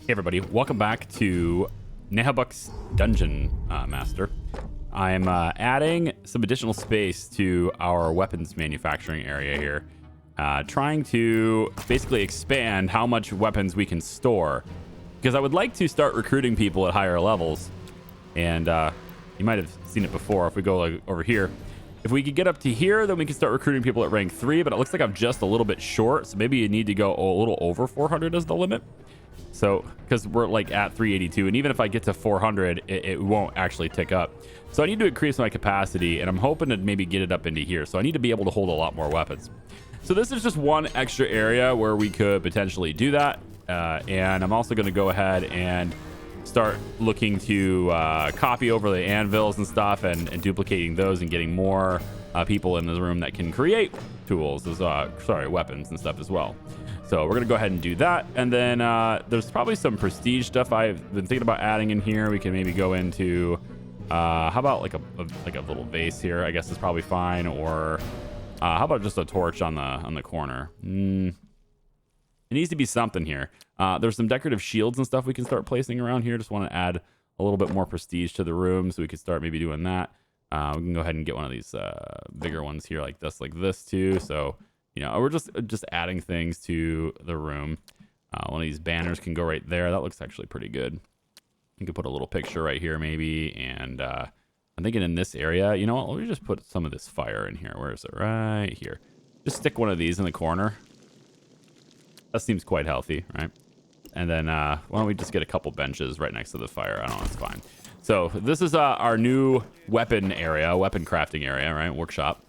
Hey everybody, welcome back to NAHEULBEUK'S Dungeon Master. I'm adding some additional space to our weapons manufacturing area here. Trying to basically expand how much weapons we can store. Because I would like to start recruiting people at higher levels. And you might have seen it before if we go like over here. If we could get up to here, then we can start recruiting people at rank 3, but it looks like I'm just a little bit short. So maybe you need to go a little over 400 as the limit. So, because we're like at 382, and even if I get to 400, it won't actually tick up. So I need to increase my capacity, and I'm hoping to maybe get it up into here. So I need to be able to hold a lot more weapons. So this is just one extra area where we could potentially do that. And I'm also going to go ahead and start looking to copy over the anvils and stuff and duplicating those and getting more people in the room that can create tools, weapons and stuff as well. So we're going to go ahead and do that. And then there's probably some prestige stuff I've been thinking about adding in here. We can maybe go into, how about like a little vase here, I guess is probably fine. Or how about just a torch on the corner? It needs to be something here. There's some decorative shields and stuff we can start placing around here. Just want to add a little bit more prestige to the room, so we could start maybe doing that. We can go ahead and get one of these bigger ones here like this too. So, you know, we're just adding things to the room. One of these banners can go right there. That looks actually pretty good. You could put a little picture right here maybe. And I'm thinking in this area, you know what? Let me just put some of this fire in here. Where is it? Right here. Just stick one of these in the corner. That seems quite healthy, right? And then why don't we just get a couple benches right next to the fire? I don't know, it's fine. So this is our new weapon area, weapon crafting area, right? Workshop.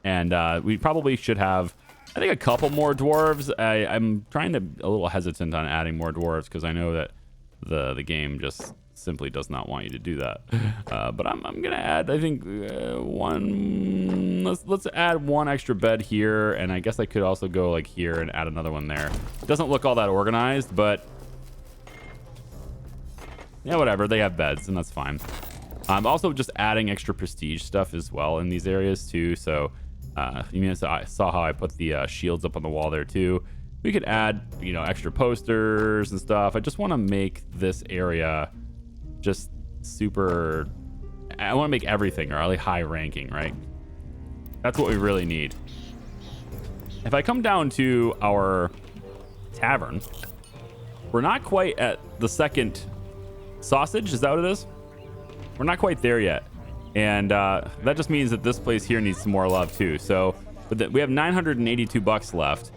And we probably should have, I think, a couple more dwarves. I'm trying to a little hesitant on adding more dwarves because I know that the game just simply does not want you to do that. But I'm gonna add, I think, one. Let's add one extra bed here, and I guess I could also go like here and add another one there. It doesn't look all that organized, but yeah, whatever. They have beds, and that's fine. I'm also just adding extra prestige stuff as well in these areas too. So you know, I saw how I put the shields up on the wall there too. We could add, you know, extra posters and stuff. I just want to make this area just super. I want to make everything really high ranking, right? That's what we really need. If I come down to our tavern, we're not quite at the second sausage. Is that what it is? We're not quite there yet. And that just means that this place here needs some more love too. So we have $982 left.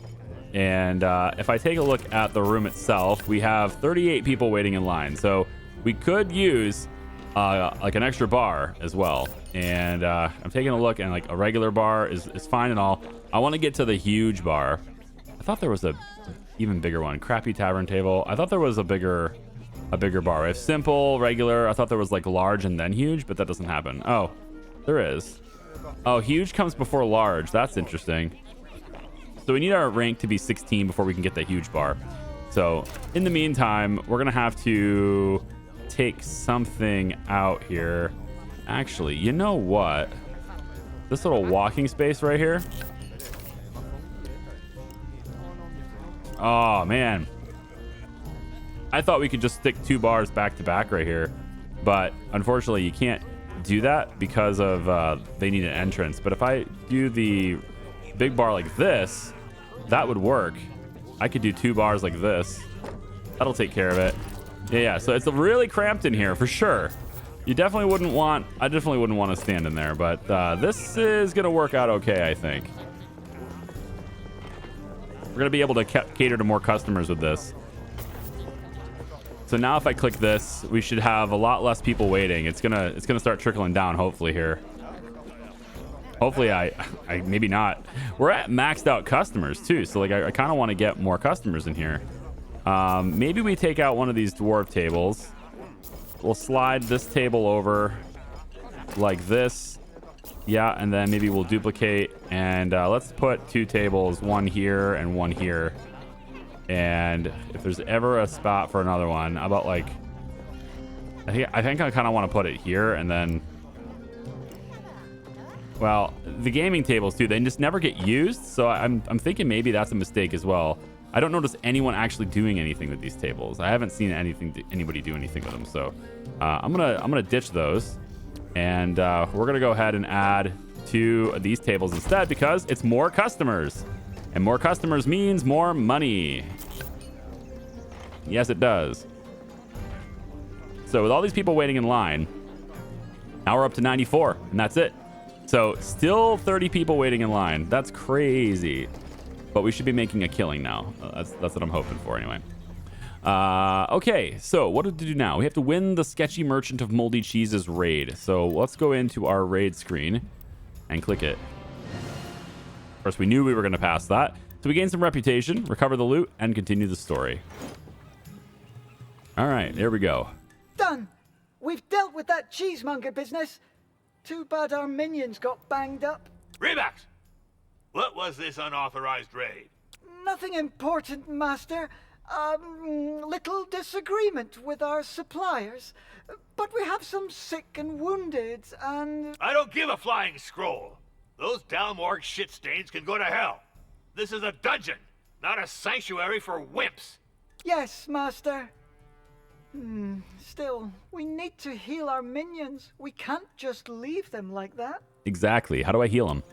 And if I take a look at the room itself, we have 38 people waiting in line. So we could use like an extra bar as well. And I'm taking a look, and like a regular bar is fine and all. I want to get to the huge bar. I thought there was a even bigger one. Crappy tavern table. I thought there was a bigger bar. We have simple, regular. I thought there was like large and then huge, but that doesn't happen. Oh, there is. Oh, huge comes before large. That's interesting. So we need our rank to be 16 before we can get the huge bar. So in the meantime, we're gonna have to take something out here. Actually, you know what? This little walking space right here. Oh man, I thought we could just stick 2 bars back to back right here, but unfortunately you can't do that because of they need an entrance. But if I do the big bar like this, that would work. I could do 2 bars like this. That'll take care of it. Yeah, so it's really cramped in here for sure. I definitely wouldn't want to stand in there, but this is gonna work out okay, I think. We're gonna be able to cater to more customers with this. So now if I click this, we should have a lot less people waiting. It's gonna start trickling down hopefully here. Hopefully I maybe not. We're at maxed out customers too, so like I kind of want to get more customers in here. Maybe we take out one of these dwarf tables. We'll slide this table over like this. Yeah, and then maybe we'll duplicate, and let's put 2 tables, one here and one here. And if there's ever a spot for another one, how about like, I think I kind of want to put it here, and then, well, the gaming tables too, they just never get used. So I'm thinking maybe that's a mistake as well. I don't notice anyone actually doing anything with these tables. I haven't seen anybody do anything with them. So I'm gonna ditch those, and we're gonna go ahead and add 2 of these tables instead because it's more customers, and more customers means more money. Yes, it does. So with all these people waiting in line, now we're up to 94, and that's it. So still 30 people waiting in line. That's crazy. But we should be making a killing now. That's what I'm hoping for anyway. Okay, so what to do now? We have to win the Sketchy Merchant of Moldy Cheeses raid. So let's go into our raid screen and click it. Of course, we knew we were going to pass that. So we gain some reputation, recover the loot, and continue the story. All right, there we go. Done. We've dealt with that cheesemonger business. Too bad our minions got banged up. Rebax! What was this unauthorized raid? Nothing important, Master. Little disagreement with our suppliers. But we have some sick and wounded, and... I don't give a flying scroll. Those Dalmorg shit stains can go to hell. This is a dungeon, not a sanctuary for wimps. Yes, Master. Still, we need to heal our minions. We can't just leave them like that. Exactly. How do I heal them?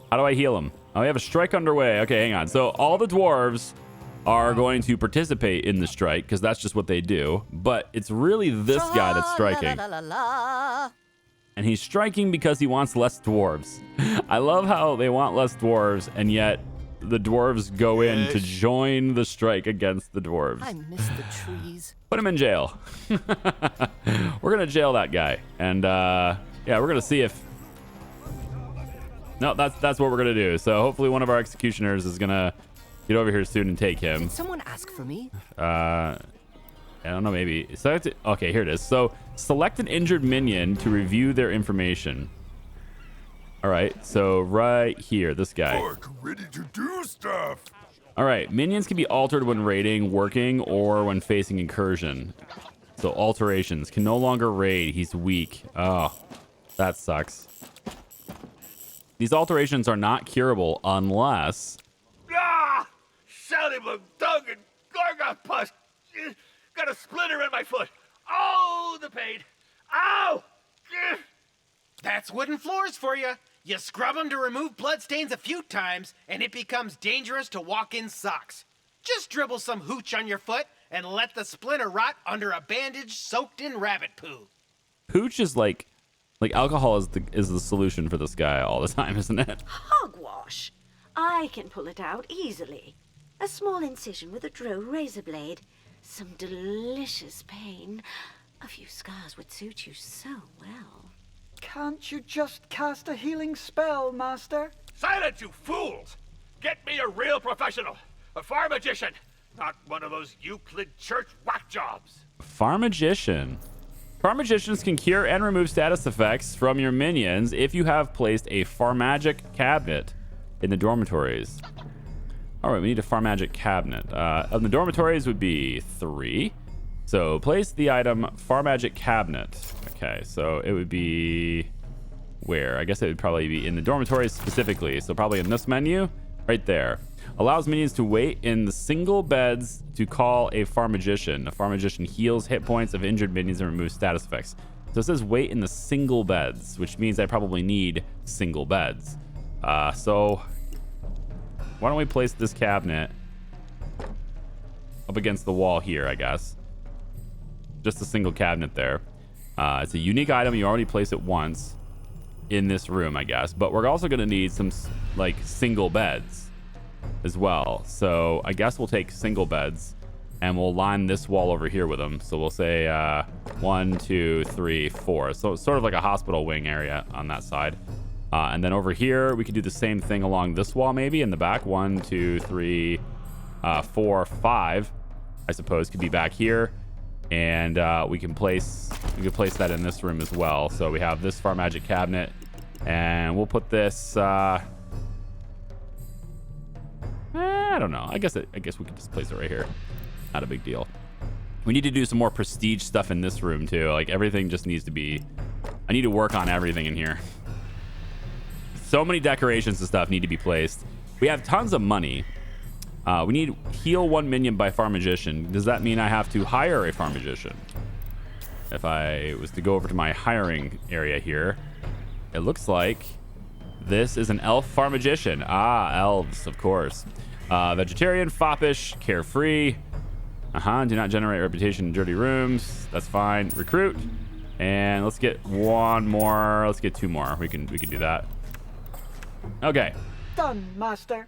How do I heal them? Oh, we have a strike underway. Okay, hang on. So all the dwarves are going to participate in the strike because that's just what they do. But it's really this guy that's striking. And he's striking because he wants less dwarves. I love how they want less dwarves, and yet the dwarves go in to join the strike against the dwarves. I miss the trees. Put him in jail. We're going to jail that guy. And yeah, we're going to see if... No, that's what we're going to do. So hopefully one of our executioners is going to get over here soon and take him. Did someone ask for me? I don't know, maybe. Okay, here it is. So select an injured minion to review their information. All right, so right here, this guy. Ready to do stuff. All right, minions can be altered when raiding, working, or when facing incursion. So alterations can no longer raid. He's weak. Oh, that sucks. These alterations are not curable unless... Ah! Sally dung and gargot pus. Got a splinter in my foot. Oh, the pain. Ow! That's wooden floors for you. You scrub them to remove bloodstains a few times, and it becomes dangerous to walk in socks. Just dribble some hooch on your foot and let the splinter rot under a bandage soaked in rabbit poo. Hooch is like alcohol is the solution for this guy all the time, isn't it? Hogwash. I can pull it out easily. A small incision with a drill razor blade. Some delicious pain. A few scars would suit you so well. Can't you just cast a healing spell, Master? Silence, you fools! Get me a real professional. A pharmagician. Not one of those Euclid church whack jobs. Pharmagician. Pharmagicians can cure and remove status effects from your minions if you have placed a Pharmagic cabinet in the dormitories. All right, we need a Pharmagic cabinet. In the dormitories would be 3. So place the item Pharmagic cabinet. Okay, so it would be where? I guess it would probably be in the dormitories specifically. So probably in this menu right there. Allows minions to wait in the single beds to call a Pharmagician. A Pharmagician heals hit points of injured minions and removes status effects. So it says wait in the single beds, which means I probably need single beds. So why don't we place this cabinet up against the wall here, I guess. Just a single cabinet there. It's a unique item. You already place it once in this room, I guess. But we're also going to need some like single beds as well. So I guess we'll take single beds and we'll line this wall over here with them. So we'll say 1, 2, 3, 4. So it's sort of like a hospital wing area on that side. And then over here, we could do the same thing along this wall, maybe in the back. 1, 2, 3, 4, 5, I suppose, could be back here. And we can place that in this room as well. So we have this Pharmagic cabinet, and we'll put this. I don't know. I guess we could just place it right here. Not a big deal. We need to do some more prestige stuff in this room too. Like everything just needs to be. I need to work on everything in here. So many decorations and stuff need to be placed. We have tons of money. We need heal 1 minion by Pharmagician. Does that mean I have to hire a Pharmagician? If I was to go over to my hiring area here, it looks like this is an elf Pharmagician. Ah, elves, of course. Vegetarian, foppish, carefree. Do not generate reputation in dirty rooms. That's fine. Recruit. And let's get 1 more. Let's get 2 more. We can do that. Okay. Done, Master.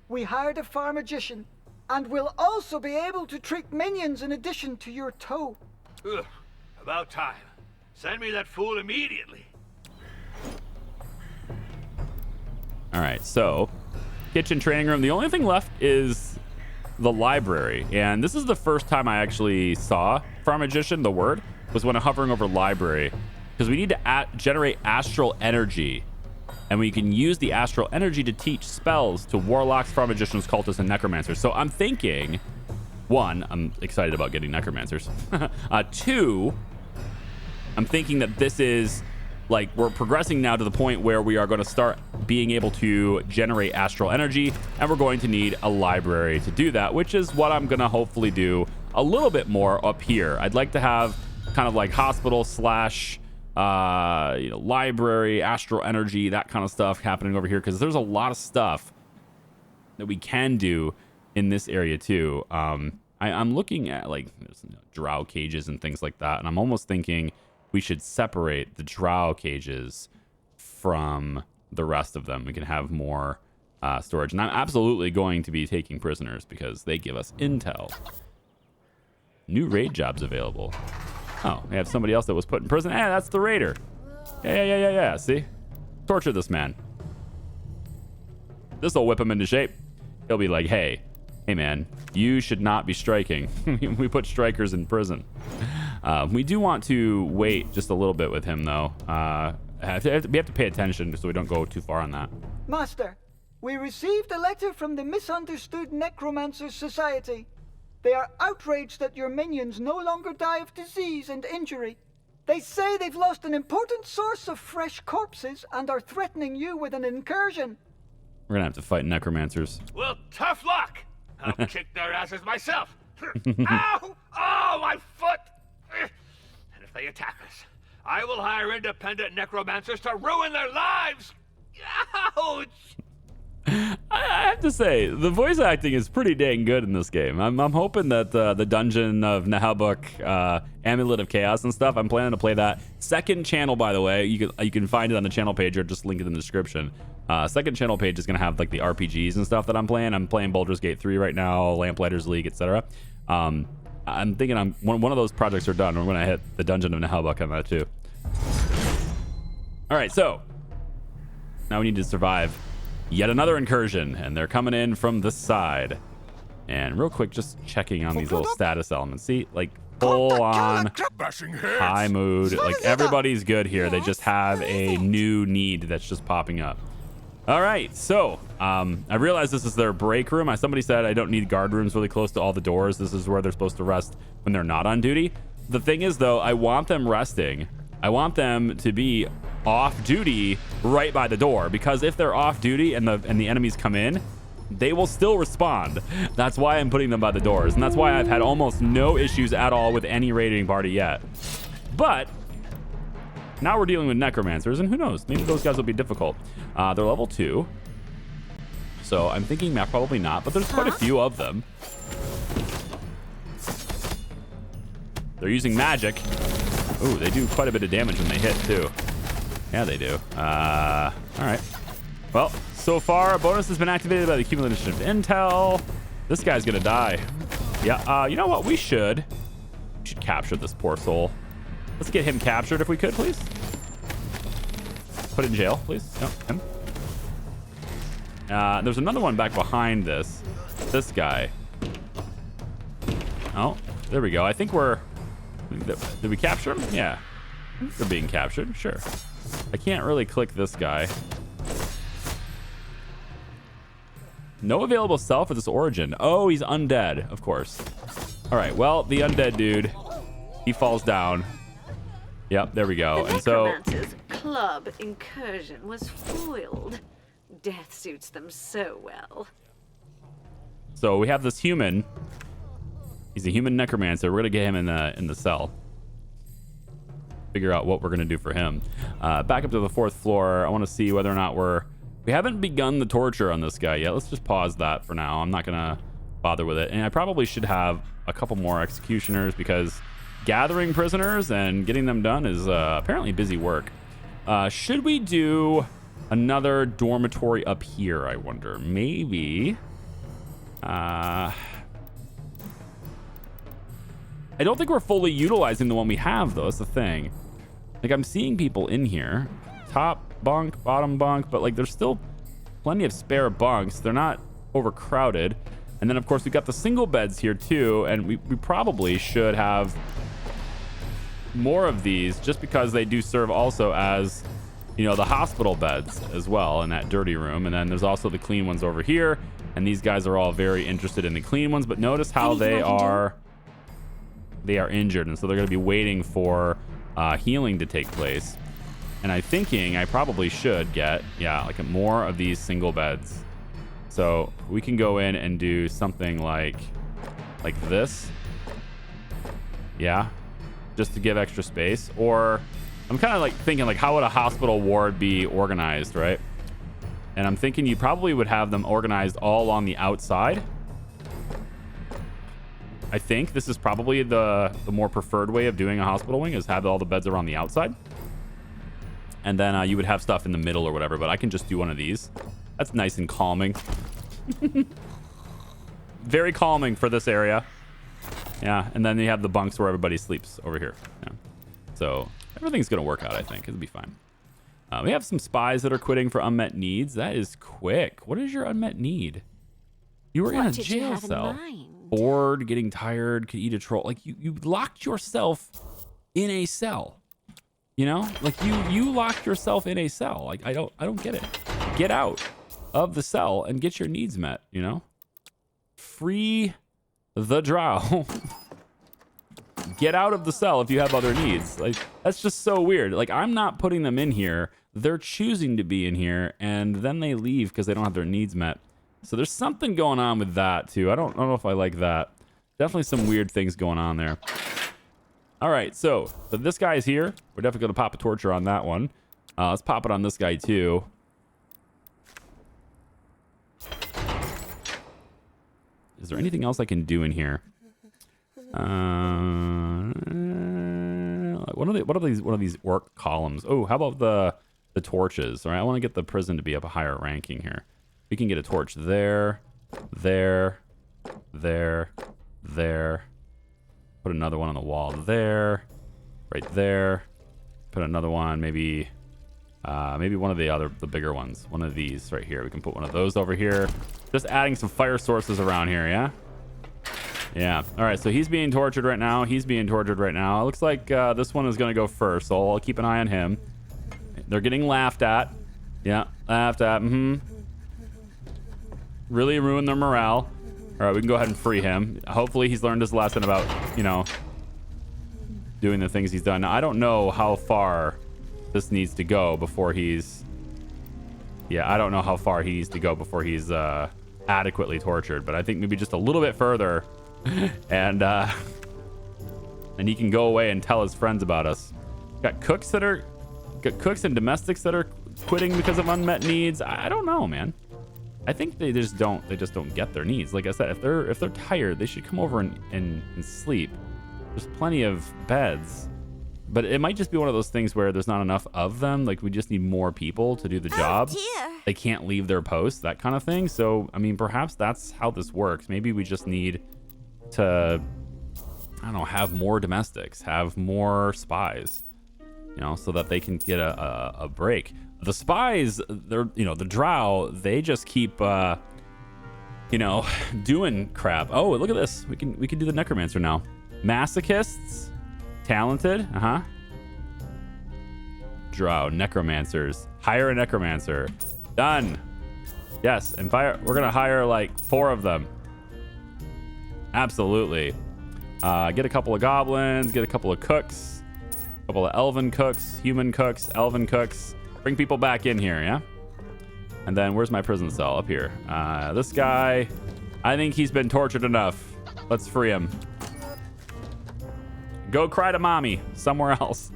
We hired a Pharmagician, and we'll also be able to treat minions in addition to your toe. Ugh, about time. Send me that fool immediately. All right, so kitchen, training room. The only thing left is the library, and this is the first time I actually saw Pharmagician. The word was when I'm hovering over library, because we need to generate astral energy, and we can use the astral energy to teach spells to warlocks, Pharmagicians, cultists, and necromancers. So I'm thinking, 1, I'm excited about getting necromancers. 2, I'm thinking that this is like we're progressing now to the point where we are going to start being able to generate astral energy, and we're going to need a library to do that, which is what I'm going to hopefully do a little bit more up here. I'd like to have kind of like hospital slash library, astral energy, that kind of stuff happening over here, because there's a lot of stuff that we can do in this area too. I'm looking at like there's drow cages and things like that, and I'm almost thinking we should separate the drow cages from the rest of them. We can have more storage, and I'm absolutely going to be taking prisoners because they give us intel. New raid jobs available. Oh, we have somebody else that was put in prison. Hey, that's the raider. Yeah. See? Torture this man. This'll whip him into shape. He'll be like, hey man, you should not be striking. We put strikers in prison. We do want to wait just a little bit with him, though. We have to pay attention so we don't go too far on that. Master, we received a letter from the Misunderstood Necromancers Society. They are outraged that your minions no longer die of disease and injury. They say they've lost an important source of fresh corpses and are threatening you with an incursion. We're gonna have to fight necromancers. Well, tough luck. I'll kick their asses myself. Ow! Oh, my foot! And if they attack us, I will hire independent necromancers to ruin their lives. Ouch! I have to say, the voice acting is pretty dang good in this game. I'm hoping that the Dungeon of NAHEULBEUK, Amulet of Chaos and stuff, I'm planning to play that. Second channel, by the way, you can find it on the channel page or just link it in the description. Second channel page is going to have like the RPGs and stuff that I'm playing. I'm playing Baldur's Gate 3 right now, Lamplighters League, etc. I'm thinking one of those projects are done. We're going to hit the Dungeon of NAHEULBEUK on that too. All right, so now we need to survive yet another incursion, and they're coming in from this side. And real quick, just checking on these little status elements. See, like full on high mood. Like everybody's good here. They just have a new need that's just popping up. All right, so I realize this is their break room. Somebody said I don't need guard rooms really close to all the doors. This is where they're supposed to rest when they're not on duty. The thing is, though, I want them resting. I want them to be off duty right by the door, because if they're off duty and the enemies come in, they will still respond. That's why I'm putting them by the doors, and that's why I've had almost no issues at all with any raiding party yet. But now we're dealing with necromancers, and who knows, maybe those guys will be difficult. They're level 2, so I'm thinking probably not, but there's quite a few of them. They're using magic. Ooh, they do quite a bit of damage when they hit too. Yeah, they do. All right. Well, so far, a bonus has been activated by the accumulation of intel. This guy's gonna die. Yeah, you know what? We should capture this poor soul. Let's get him captured if we could, please. Put in jail, please. No, him. There's another one back behind this. This guy. Oh, there we go. I think we're... Did we capture him? Yeah. They're being captured. Sure. I can't really click this guy. No available cell for this origin. Oh, he's undead, of course. All right, well, the undead dude, he falls down. Yep, there we go. The and so Necromancer's club incursion was foiled. Death suits them so well. So we have this human. He's a human necromancer. We're gonna get him in the cell. Figure out what we're gonna do for him. Back up to the 4th floor. I want to see whether or not we haven't begun the torture on this guy yet. Let's just pause that for now. I'm not gonna bother with it. And I probably should have a couple more executioners because gathering prisoners and getting them done is apparently busy work. Should we do another dormitory up here, I wonder? Maybe. I don't think we're fully utilizing the one we have, though. That's the thing. Like, I'm seeing people in here. Top bunk, bottom bunk, but, like, there's still plenty of spare bunks. They're not overcrowded. And then, of course, we've got the single beds here, too. And we probably should have more of these just because they do serve also as, you know, the hospital beds as well in that dirty room. And then there's also the clean ones over here. And these guys are all very interested in the clean ones. But notice how they are injured. And so they're going to be waiting for healing to take place. And I'm thinking I probably should get, like more of these single beds. So we can go in and do something like this. Yeah. Just to give extra space. Or I'm kind of like thinking like, how would a hospital ward be organized, right? And I'm thinking you probably would have them organized all on the outside. I think this is probably the more preferred way of doing a hospital wing, is have all the beds around the outside. And then you would have stuff in the middle or whatever, but I can just do one of these. That's nice and calming. Very calming for this area. Yeah, and then you have the bunks where everybody sleeps over here. Yeah. So everything's going to work out, I think. It'll be fine. We have some spies that are quitting for unmet needs. That is quick. What is your unmet need? You were in a jail cell. Bored, getting tired, could eat a troll. Like you locked yourself in a cell. You know? Like you locked yourself in a cell. Like I don't get it. Get out of the cell and get your needs met, you know? Free the drow. Get out of the cell if you have other needs. Like that's just so weird. Like I'm not putting them in here. They're choosing to be in here and then they leave because they don't have their needs met. So there's something going on with that too. I don't know if I like that. Definitely some weird things going on there. All right, so this guy is here. We're definitely going to pop a torture on that one. Let's pop it on this guy too. Is there anything else I can do in here? What are these orc columns? Oh, how about the torches? All right, I want to get the prison to be up a higher ranking here. We can get a torch there, there, there, there. Put another one on the wall there, right there. Put another one, maybe one of the bigger ones. One of these right here. We can put one of those over here. Just adding some fire sources around here, yeah? Yeah. All right, so he's being tortured right now. He's being tortured right now. It looks like this one is going to go first, so I'll keep an eye on him. They're getting laughed at. Yeah, laughed at. Really ruined their morale. All right, we can go ahead and free him. Hopefully he's learned his lesson about, you know, doing the things he's done. Now, I don't know how far this needs to go before he's... Yeah, I don't know how far he needs to go before he's adequately tortured, but I think maybe just a little bit further and he can go away and tell his friends about us. Got cooks and domestics that are quitting because of unmet needs. I don't know, man. I think they just don't get their needs. Like I said, if they're tired, they should come over and sleep. There's plenty of beds. But it might just be one of those things where there's not enough of them. Like we just need more people to do the job. Dear. They can't leave their posts, that kind of thing. So, I mean, perhaps that's how this works. Maybe we just need to, I don't know, have more domestics, have more spies, you know, so that they can get a break. The spies, they're, you know, the drow, they just keep, you know, doing crap. Oh, look at this. We can do the necromancer now. Masochists, talented, drow, necromancers. Hire a necromancer. Done. Yes, and we're gonna hire like 4 of them. Absolutely. Get a couple of goblins, get a couple of cooks, a couple of elven cooks, human cooks, elven cooks. Bring people back in here, yeah? And then where's my prison cell? Up here. This guy, I think he's been tortured enough. Let's free him. Go cry to mommy somewhere else.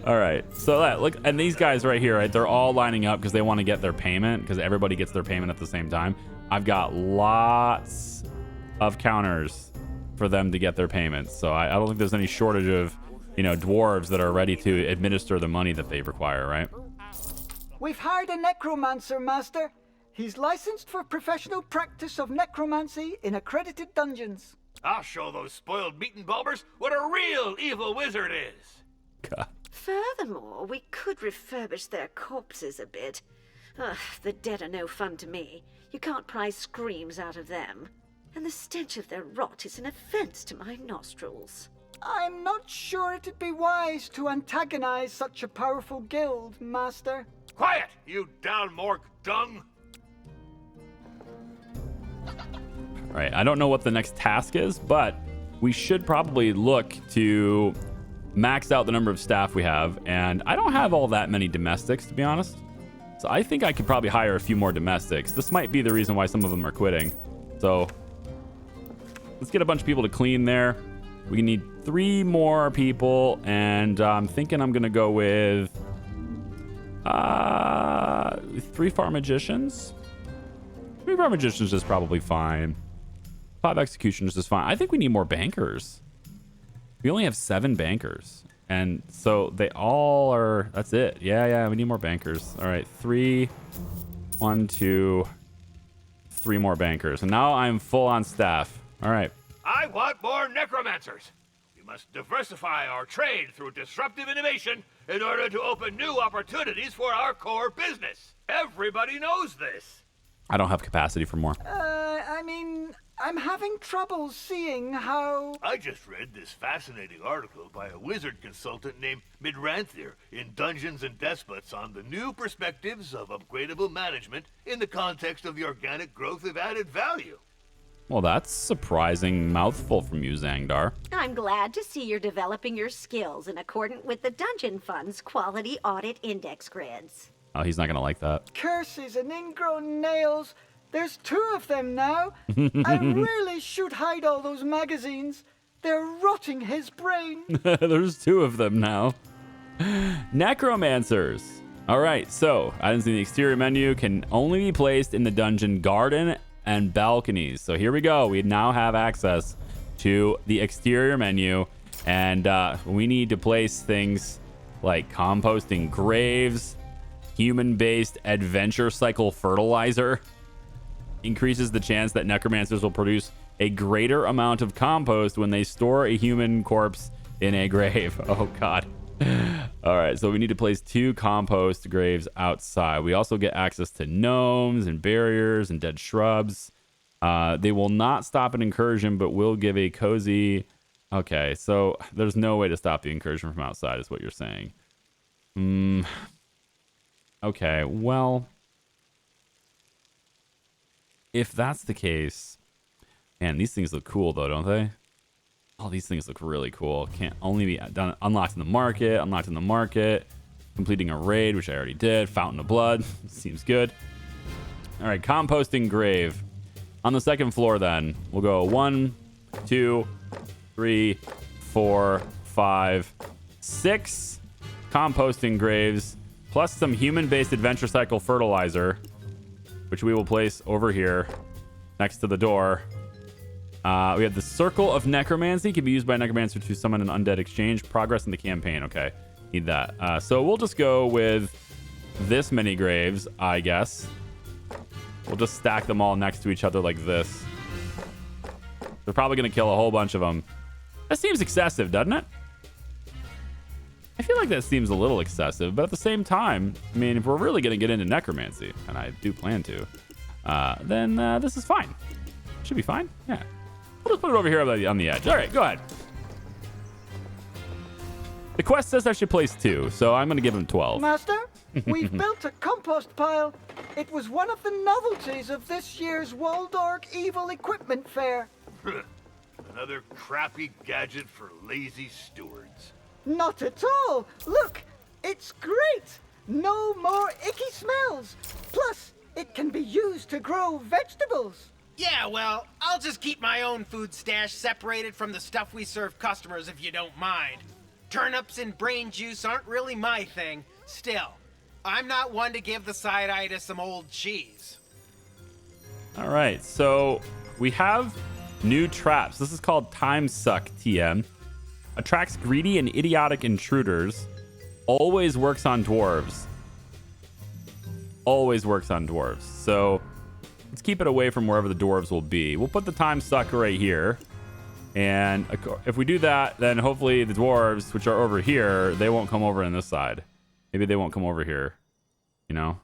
All right. So look, and these guys right here, right? They're all lining up because they want to get their payment because everybody gets their payment at the same time. I've got lots of counters for them to get their payments. So I don't think there's any shortage of, dwarves that are ready to administer the money that they require, right? We've hired a necromancer, Master. He's licensed for professional practice of necromancy in accredited dungeons. I'll show those spoiled meat and bulbers what a real evil wizard is. God. Furthermore, we could refurbish their corpses a bit. Ugh, the dead are no fun to me. You can't pry screams out of them. And the stench of their rot is an offense to my nostrils. I'm not sure it'd be wise to antagonize such a powerful guild, Master. Quiet, you down-morgue dung! All right. I don't know what the next task is, but we should probably look to max out the number of staff we have. And I don't have all that many domestics, to be honest. So I think I could probably hire a few more domestics. This might be the reason why some of them are quitting. So let's get a bunch of people to clean there. We need 3 more people. And I'm thinking I'm going to go with 3 pharmagicians. 3 pharmagicians is probably fine. 5 executioners is fine. I think we need more bankers. We only have 7 bankers. And so they all are... That's it. Yeah, we need more bankers. All right, 3. 1, 2, 3 more bankers. And now I'm full on staff. All right. I want more necromancers. We must diversify our trade through disruptive innovation in order to open new opportunities for our core business. Everybody knows this. I don't have capacity for more. I'm having trouble seeing how... I just read this fascinating article by a wizard consultant named Midranthir in Dungeons and Despots on the new perspectives of upgradable management in the context of the organic growth of added value. Well, that's surprising mouthful from you, Zangdar. I'm glad to see you're developing your skills in accordance with the Dungeon Fund's Quality Audit Index grids. Oh, he's not going to like that. Curses and ingrown nails. There's 2 of them now. I really should hide all those magazines. They're rotting his brain. There's 2 of them now. Necromancers. All right, so items in the exterior menu can only be placed in the dungeon garden and balconies. So here we go. We now have access to the exterior menu, and we need to place things like composting graves, human-based adventure cycle fertilizer. Increases the chance that necromancers will produce a greater amount of compost when they store a human corpse in a grave. Oh, God. All right, so we need to place 2 compost graves outside. We also get access to gnomes and barriers and dead shrubs. They will not stop an incursion, but will give a cozy... Okay, so there's no way to stop the incursion from outside is what you're saying. Okay, well... If that's the case... Man, these things look cool, though, don't they? Oh, these things look really cool. Can't only be done unlocked in the market. Completing a raid, which I already did. Fountain of Blood. Seems good. All right, composting grave. On the 2nd floor, then, we'll go 1, 2, 3, 4, 5, 6 composting graves, plus some human-based adventure cycle fertilizer, which we will place over here next to the door. We have the Circle of Necromancy. Can be used by a necromancer to summon an undead exchange. Progress in the campaign. Okay, need that. So we'll just go with this many graves, I guess. We'll just stack them all next to each other like this. They're probably going to kill a whole bunch of them. That seems excessive, doesn't it? I feel like that seems a little excessive, but at the same time, I mean, if we're really going to get into necromancy, and I do plan to, then this is fine. Should be fine. Yeah. We'll just put it over here on the edge. All right, go ahead. The quest says I should place 2, so I'm going to give him 12. Master, we've built a compost pile. It was one of the novelties of this year's Waldorf Evil Equipment Fair. Another crappy gadget for lazy stewards. Not at all. Look, it's great. No more icky smells. Plus, it can be used to grow vegetables. Yeah, well, I'll just keep my own food stash separated from the stuff we serve customers if you don't mind. Turnips and brain juice aren't really my thing. Still, I'm not one to give the side eye to some old cheese. All right, so we have new traps. This is called Time Suck TM. Attracts greedy and idiotic intruders. Always works on dwarves. Always works on dwarves. So let's keep it away from wherever the dwarves will be. We'll put the Time Suck right here. And if we do that, then hopefully the dwarves, which are over here, they won't come over on this side. Maybe they won't come over here. You know?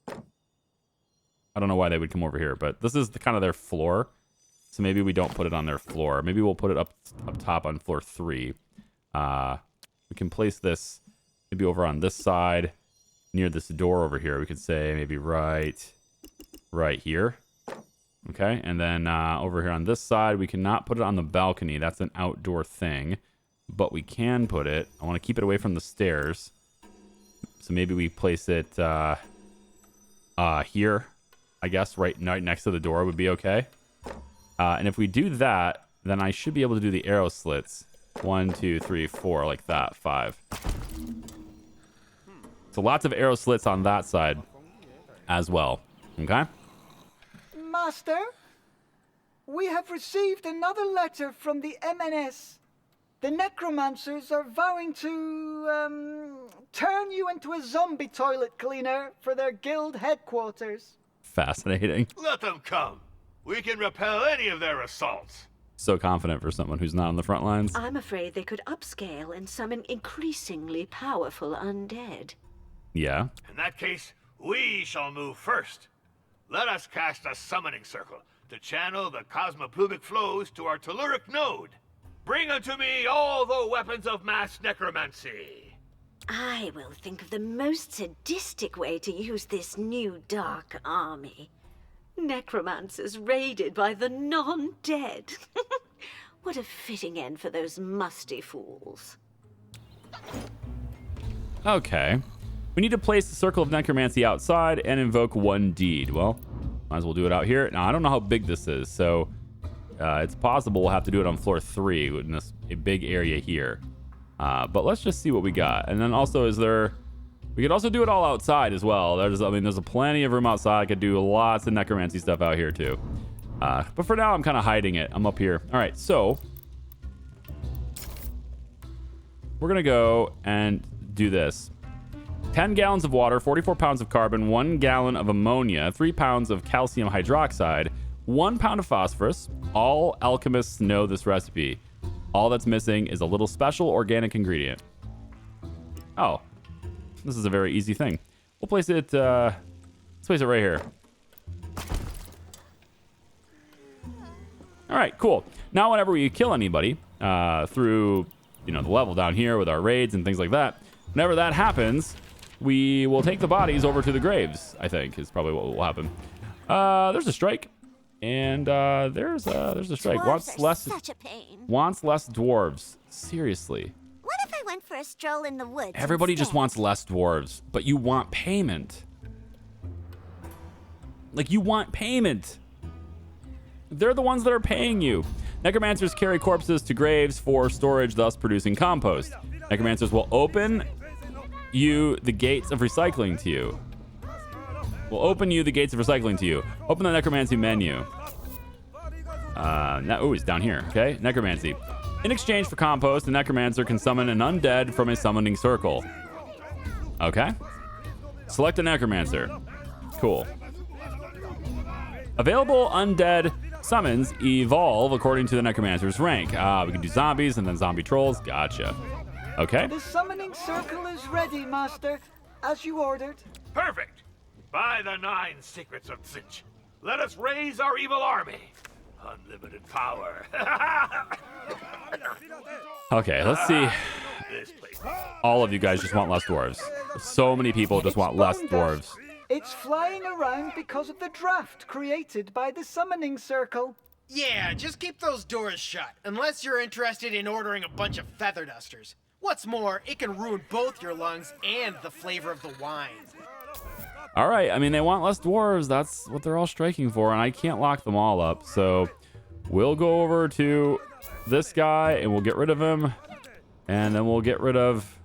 I don't know why they would come over here, but this is kind of their floor. So maybe we don't put it on their floor. Maybe we'll put it up top on floor 3. We can place this maybe over on this side near this door over here. We could say maybe right here. Okay, and then over here on this side, we cannot put it on the balcony. That's an outdoor thing, but we can put it. I want to keep it away from the stairs. So maybe we place it here, I guess, right next to the door would be okay. And if we do that, then I should be able to do the arrow slits. 1, 2, 3, 4, like that. 5. So lots of arrow slits on that side as well. Okay? Master, we have received another letter from the MNS. The necromancers are vowing to turn you into a zombie toilet cleaner for their guild headquarters. Fascinating. Let them come. We can repel any of their assaults. So confident for someone who's not on the front lines. I'm afraid they could upscale and summon increasingly powerful undead. Yeah. In that case, we shall move first. Let us cast a summoning circle to channel the cosmoplumic flows to our telluric node. Bring unto me all the weapons of mass necromancy. I will think of the most sadistic way to use this new dark army. Necromancers raided by the non-dead. What a fitting end for those musty fools. Okay. We need to place the circle of necromancy outside and invoke one deed. Well, might as well do it out here. Now, I don't know how big this is, so it's possible we'll have to do it on floor 3 in this a big area here. But let's just see what we got. And then also, we could also do it all outside as well. There's a plenty of room outside. I could do lots of necromancy stuff out here too. But for now, I'm kind of hiding it. I'm up here. All right, so we're gonna go and do this. 10 gallons of water, 44 pounds of carbon, 1 gallon of ammonia, 3 pounds of calcium hydroxide, 1 pound of phosphorus. All alchemists know this recipe. All that's missing is a little special organic ingredient. Oh, this is a very easy thing. We'll place it, let's place it right here. All right, cool. Now, whenever we kill anybody through, the level down here with our raids and things like that, whenever that happens, we will take the bodies over to the graves, I think, is probably what will happen. There's a strike. And there's a strike. Such a pain. Wants less dwarves. Seriously. What if I went for a stroll in the woods? Everybody just instead? wants less dwarves, but you want payment. Like, you want payment. They're the ones that are paying you. Necromancers carry corpses to graves for storage, thus producing compost. Necromancers will open you the gates of recycling to you. Will open you the gates of recycling to you. Open the necromancy menu. It's down here. Okay, necromancy. In exchange for compost, the necromancer can summon an undead from a summoning circle. Okay. Select a necromancer. Cool. Available undead summons evolve according to the necromancer's rank. We can do zombies and then zombie trolls. Gotcha. Okay. The summoning circle is ready, Master, as you ordered. Perfect. By the 9 secrets of Zinch, let us raise our evil army. Unlimited power. Okay, let's see. This place. All of you guys just want less dwarves. So many people just want less dwarves. It's flying around because of the draft created by the summoning circle. Yeah, just keep those doors shut, unless you're interested in ordering a bunch of feather dusters. What's more, it can ruin both your lungs and the flavor of the wine. All right. I mean, they want less dwarves. That's what they're all striking for, and I can't lock them all up. So we'll go over to this guy, and we'll get rid of him. And then we'll get rid of...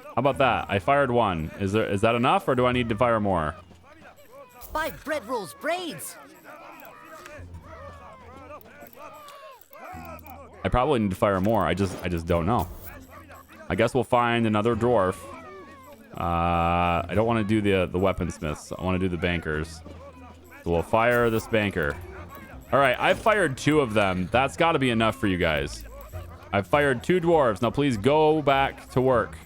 How about that? I fired one. Is that enough, or do I need to fire more? 5 bread rolls braids. I probably need to fire more. I just don't know. I guess we'll find another dwarf. I don't want to do the weaponsmiths. I want to do the bankers. So we'll fire this banker. All right, I fired 2 of them. That's got to be enough for you guys. I've fired 2 dwarves. Now please go back to work.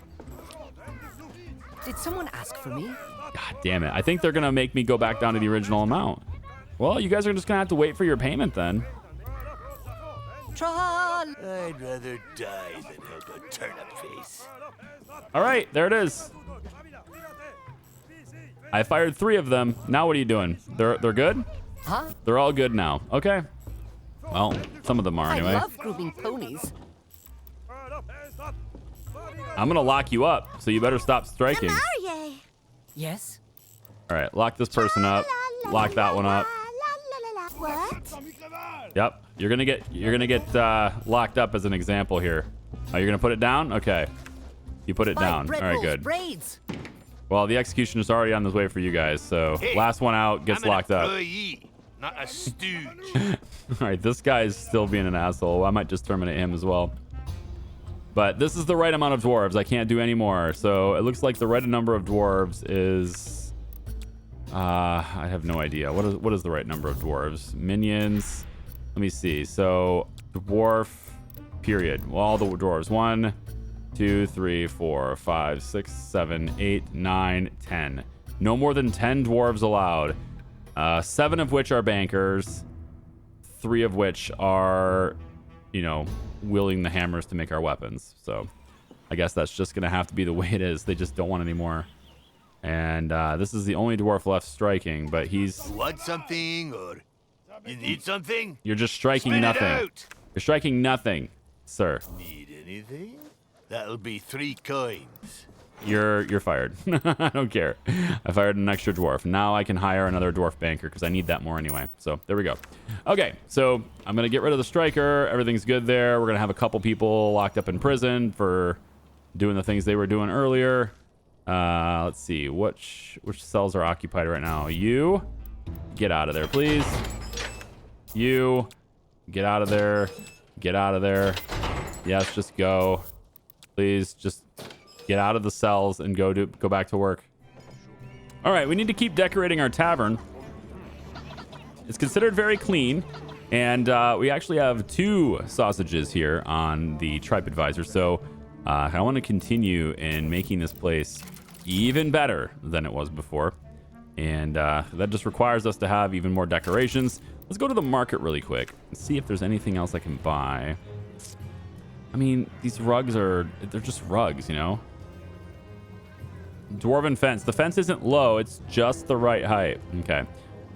Did someone ask for me? God damn it. I think they're going to make me go back down to the original amount. Well, you guys are just going to have to wait for your payment then. Tron! I'd rather die than help a turnip face. All right, there it is. I fired 3 of them. Now what are you doing? They're good? Huh? They're all good now. Okay. Well, some of them are anyway. I love grooming ponies. I'm going to lock you up, so you better stop striking. Marie. Yes? All right, lock this person up. Lock that one up. What? Yep. You're gonna get locked up as an example here. Oh, you're gonna put it down? Okay. You put it 5 down. bread All right, rolls good. braids. Well, the execution is already on the way for you guys, so Hey, last one out gets I'm locked an up. employee, not a stooge. All right, this guy's still being an asshole. I might just terminate him as well. But this is the right amount of dwarves. I can't do any more. So it looks like the right number of dwarves is... I have no idea. What is the right number of dwarves? Minions. Let me see. So dwarf, period. Well, all the dwarves. 1, 2, 3, 4, 5, 6, 7, 8, 9, 10. No more than 10 dwarves allowed. 7 of which are bankers. 3 of which are, you know, wielding the hammers to make our weapons. So I guess that's just going to have to be the way it is. They just don't want any more. And this is the only dwarf left striking, but he's... You want something, or you need something? You're just striking Spit it nothing. out. You're striking nothing, sir. Need anything? That'll be 3 coins. You're fired. I don't care. I fired an extra dwarf. Now I can hire another dwarf banker because I need that more anyway. So there we go. Okay, so I'm going to get rid of the striker. Everything's good there. We're going to have a couple people locked up in prison for doing the things they were doing earlier. Let's see. Which cells are occupied right now? You, get out of there, please. You, get out of there. Get out of there. Yes, just go. Please, just get out of the cells and go back to work. All right, we need to keep decorating our tavern. It's considered very clean, and we actually have 2 sausages here on the TripAdvisor. So I want to continue in making this place even better than it was before, and that just requires us to have even more decorations. Let's go to the market really quick and see if there's anything else I can buy. I mean, these rugs they're just rugs, you know. Dwarven fence. The fence isn't low, it's just the right height. Okay.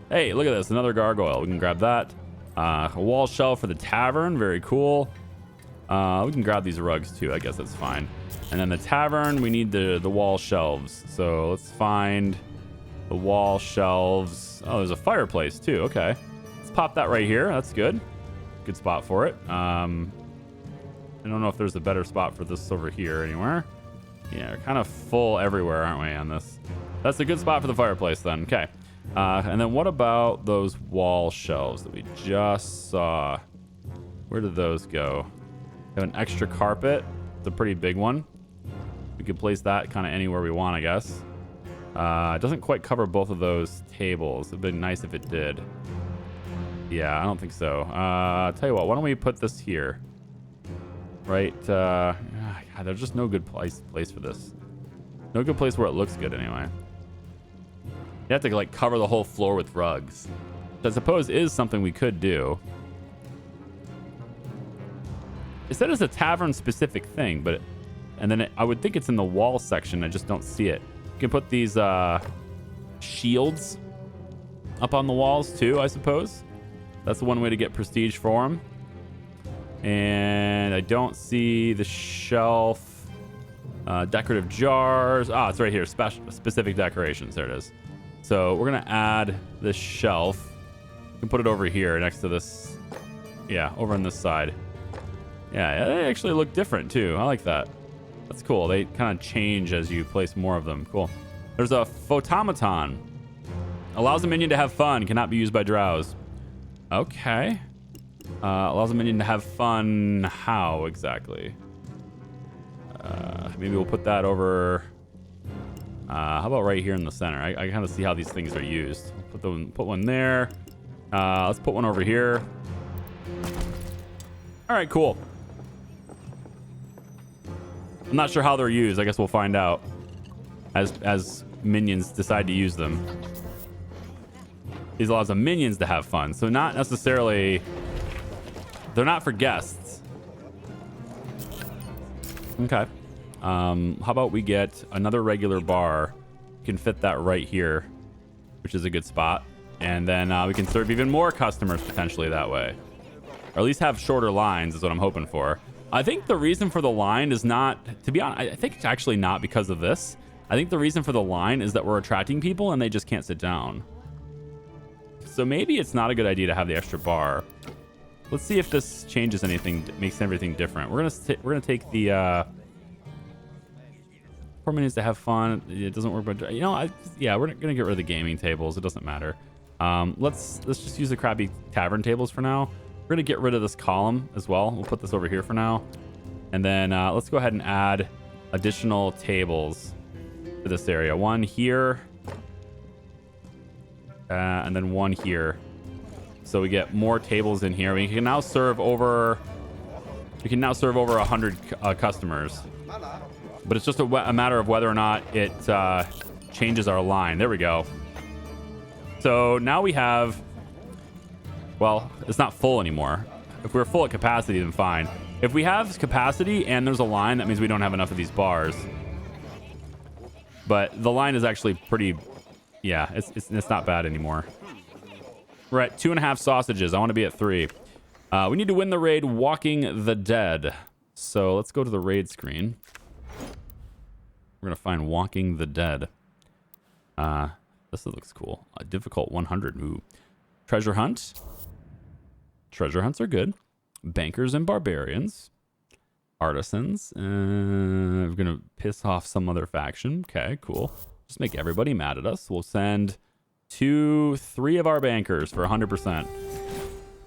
Hey, look at this, another gargoyle. We can grab that. A wall shelf for the tavern, very cool. We can grab these rugs too, I guess that's fine. And then the tavern, we need the wall shelves. So let's find the wall shelves. Oh, there's a fireplace too. Okay. Let's pop that right here. That's good. Good spot for it. I don't know if there's a better spot for this over here anywhere. Yeah, we're kind of full everywhere, aren't we, on this? That's a good spot for the fireplace then. Okay. And then what about those wall shelves that we just saw? Where did those go? We have an extra carpet. It's a pretty big one. We could place that kind of anywhere we want, I guess. It doesn't quite cover both of those tables. It'd be nice if it did. Yeah, I don't think so. Tell you what, why don't we put this here? Right, God, there's just no good place for this. No good place where it looks good anyway. You have to like cover the whole floor with rugs, which I suppose is something we could do. It said it's a tavern specific thing, but and then I would think it's in the wall section. I just don't see it. You can put these shields up on the walls too, I suppose. That's one way to get prestige for them. And I don't see the shelf Decorative jars. Ah, it's right here. Specific decorations. There it is. So we're going to add this shelf. We can put it over here next to this. Yeah, over on this side. Yeah, they actually look different too. I like that. That's cool. They kind of change as you place more of them. Cool. There's a photomaton. Allows a minion to have fun. Cannot be used by drows. Okay. Allows a minion to have fun. How exactly? Maybe we'll put that over. How about right here in the center? I kind of see how these things are used. Put one there. Let's put one over here. All right, cool. I'm not sure how they're used. I guess we'll find out as minions decide to use them. These allows the minions to have fun, so not necessarily. They're not for guests. Okay. How about we get another regular bar? We can fit that right here, which is a good spot. And then we can serve even more customers potentially that way. Or at least have shorter lines is what I'm hoping for. I think the reason for the line is not, to be honest, I think it's actually not because of this. I think the reason for the line is that we're attracting people and they just can't sit down. So maybe it's not a good idea to have the extra bar. Let's see if this changes anything, makes everything different. We're gonna take the 4 minutes to have fun. It doesn't work, but you know, yeah, we're gonna get rid of the gaming tables. It doesn't matter. Let's just use the crappy tavern tables for now. We're gonna get rid of this column as well. We'll put this over here for now, and then let's go ahead and add additional tables to this area. One here, and then one here. So we get more tables in here. We can now serve over 100 customers. But it's just a matter of whether or not it changes our line. There we go. So now we have, well, it's not full anymore. If we're full at capacity, then fine. If we have capacity and there's a line, that means we don't have enough of these bars. But the line is actually pretty, yeah, it's not bad anymore. We're at 2.5 sausages. I want to be at 3. We need to win the raid Walking the Dead. So let's go to the raid screen. We're going to find Walking the Dead. This looks cool. A difficult 100. Ooh. Treasure hunt. Treasure hunts are good. Bankers and barbarians. Artisans. We're going to piss off some other faction. Okay, cool. Just make everybody mad at us. We'll send 3 of our bankers for 100%.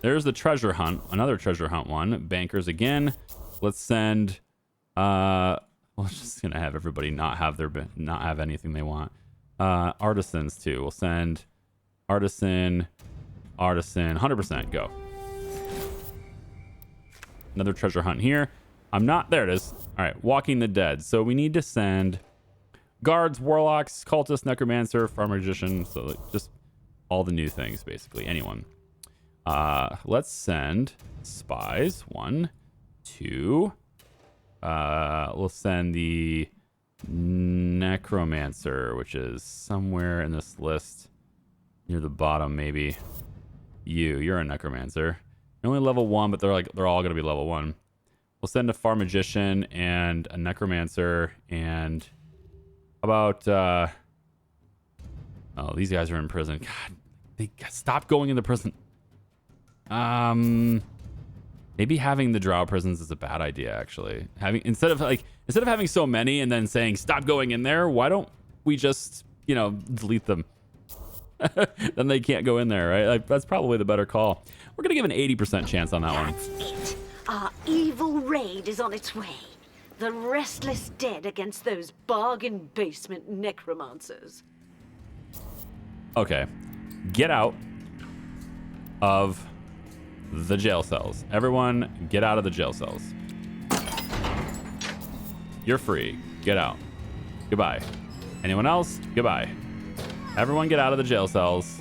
There's the treasure hunt. Another treasure hunt one. Bankers again. Let's send... we're just gonna have everybody not have anything they want. Artisans too. We'll send artisan, 100%. Go. Another treasure hunt here. There it is. All right, Walking the Dead. So we need to send guards, warlocks, cultists, necromancer, pharmagician. So like just all the new things, basically. Anyone. Let's send spies. 1, 2. We'll send the necromancer, which is somewhere in this list near the bottom, maybe. You're a necromancer. You're only level 1, but they're all gonna be level 1. We'll send a pharmagician and a necromancer, and how about oh, these guys are in prison. God, they stop going into prison. Maybe having the drow prisons is a bad idea, actually. Instead of having so many and then saying stop going in there, why don't we just, delete them? Then they can't go in there, right? Like, that's probably the better call. We're gonna give an 80% chance on that one. That's it. Our evil raid is on its way. The restless dead against those bargain basement necromancers. Okay. Get out of the jail cells. Everyone, get out of the jail cells. You're free. Get out. Goodbye. Anyone else? Goodbye. Everyone get out of the jail cells.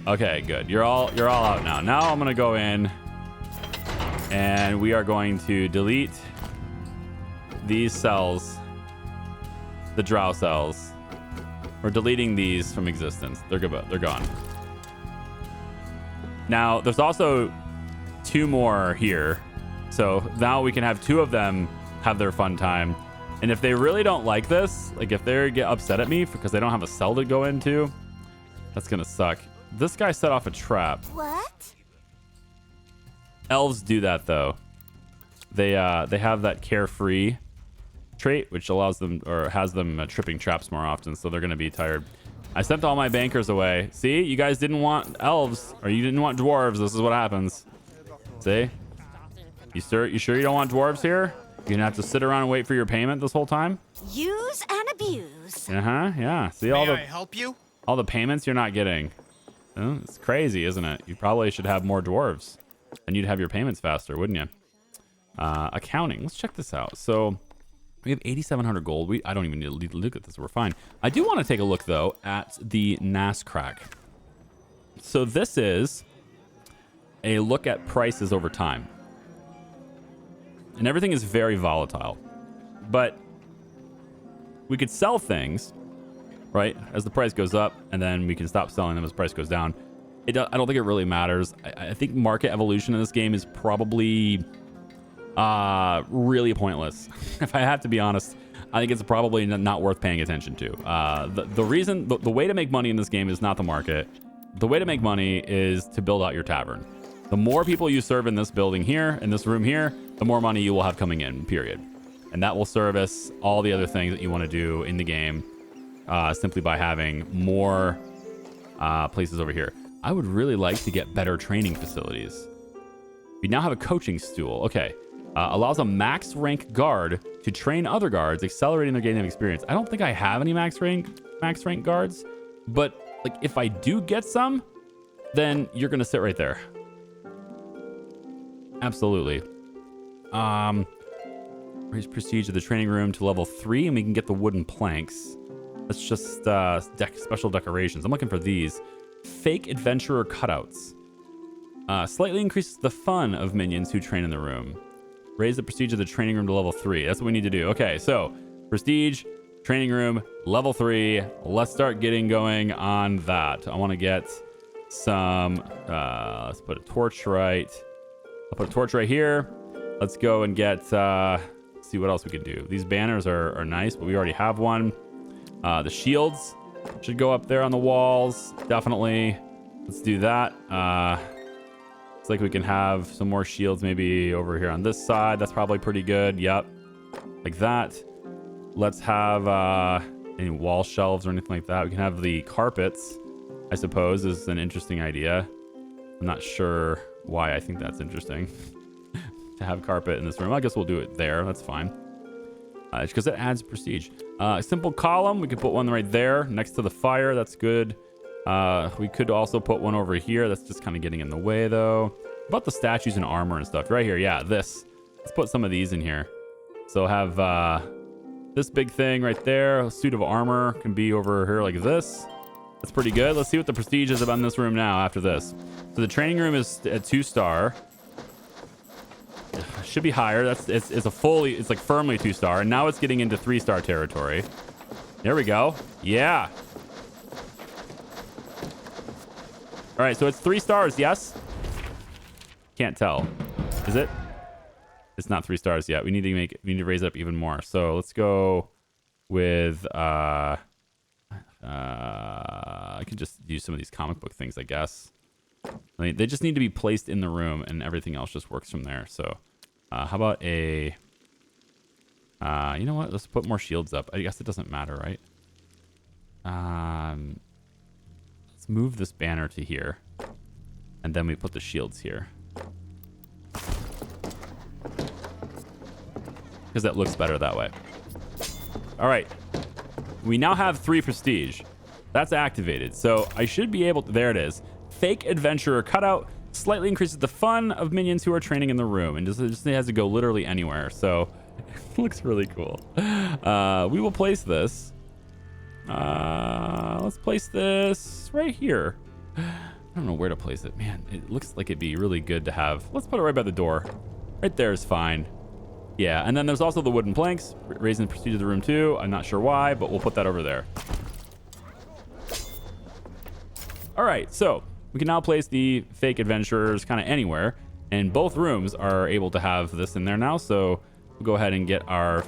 Okay, good. You're all out now. Now I'm gonna go in and we are going to delete these cells, the drow cells. We're deleting these from existence. They're gone. Now, there's also 2 more here. So now we can have 2 of them have their fun time. And if they really don't like this, like if they get upset at me because they don't have a cell to go into, that's gonna suck. This guy set off a trap. What? Elves do that though. They have that carefree trait, which allows them or has them tripping traps more often, so they're gonna be tired. I sent all my bankers away. See, you guys didn't want elves or you didn't want dwarves. This is what happens. See? You sure you don't want dwarves here? You're gonna have to sit around and wait for your payment this whole time? Use and abuse. Yeah. See May I help you? all the payments you're not getting. Oh, it's crazy, isn't it? You probably should have more dwarves. And you'd have your payments faster, wouldn't you? Accounting. Let's check this out. So we have 8,700 gold. I don't even need to look at this. We're fine. I do want to take a look, though, at the NASCRAC. So this is a look at prices over time. And everything is very volatile. But we could sell things, right, as the price goes up, and then we can stop selling them as the price goes down. I don't think it really matters. I think market evolution in this game is probably really pointless. If I have to be honest, I think it's probably not worth paying attention to. The way to make money in this game is not the market. The way to make money is to build out your tavern. The more people you serve in this building here, in this room here, the more money you will have coming in, period. And that will service all the other things that you want to do in the game simply by having more places over here. I would really like to get better training facilities. We now have a coaching stool. Okay. Allows a max rank guard to train other guards, accelerating their gain of experience. I don't think I have any max rank guards, but like if I do get some, then you're gonna sit right there. Absolutely. Raise prestige of the training room to level 3, and we can get the wooden planks. That's just special decorations. I'm looking for these. Fake adventurer cutouts. Slightly increases the fun of minions who train in the room. Raise the prestige of the training room to level 3. That's what we need to do. Okay, so prestige, training room, level 3. Let's start getting going on that. I want to get some, let's put a torch right. I'll put a torch right here. Let's go and get, see what else we can do. These banners are nice, but we already have one. The shields should go up there on the walls. Definitely. Let's do that. It's like we can have some more shields maybe over here on this side. That's probably pretty good. Yep. Like that. Let's have any wall shelves or anything like that. We can have the carpets, I suppose, is an interesting idea. I'm not sure why I think that's interesting to have carpet in this room. I guess we'll do it there. That's fine. It's because it adds prestige. Simple column. We could put one right there next to the fire. That's good. We could also put one over here. That's just kind of getting in the way, though. About the statues and armor and stuff. Right here. Yeah, this. Let's put some of these in here. So have this big thing right there. A suit of armor can be over here like this. That's pretty good. Let's see what the prestige is about in this room now after this. So the training room is a 2-star. Should be higher. It's like firmly 2-star. And now it's getting into 3-star territory. There we go. Yeah. All right, so it's 3 stars, yes? Can't tell. Is it? It's not 3 stars yet. We need to raise it up even more. So let's go with I can just use some of these comic book things, I guess. I mean, they just need to be placed in the room, and everything else just works from there. So how about a you know what? Let's put more shields up. I guess it doesn't matter, right? Let's move this banner to here, and then we put the shields here because that looks better that way. All right, we now have 3 prestige. That's activated, so I should be able to. There it is. Fake adventurer cutout slightly increases the fun of minions who are training in the room, and just has to go literally anywhere. So it looks really cool. We will place this. Let's place this right here. I don't know where to place it. Man, it looks like it'd be really good to have. Let's put it right by the door. Right there is fine. Yeah, and then there's also the wooden planks, raising the prestige of the room too. I'm not sure why, but we'll put that over there. All right, so we can now place the fake adventurers kind of anywhere, and both rooms are able to have this in there now. So we'll go ahead and get our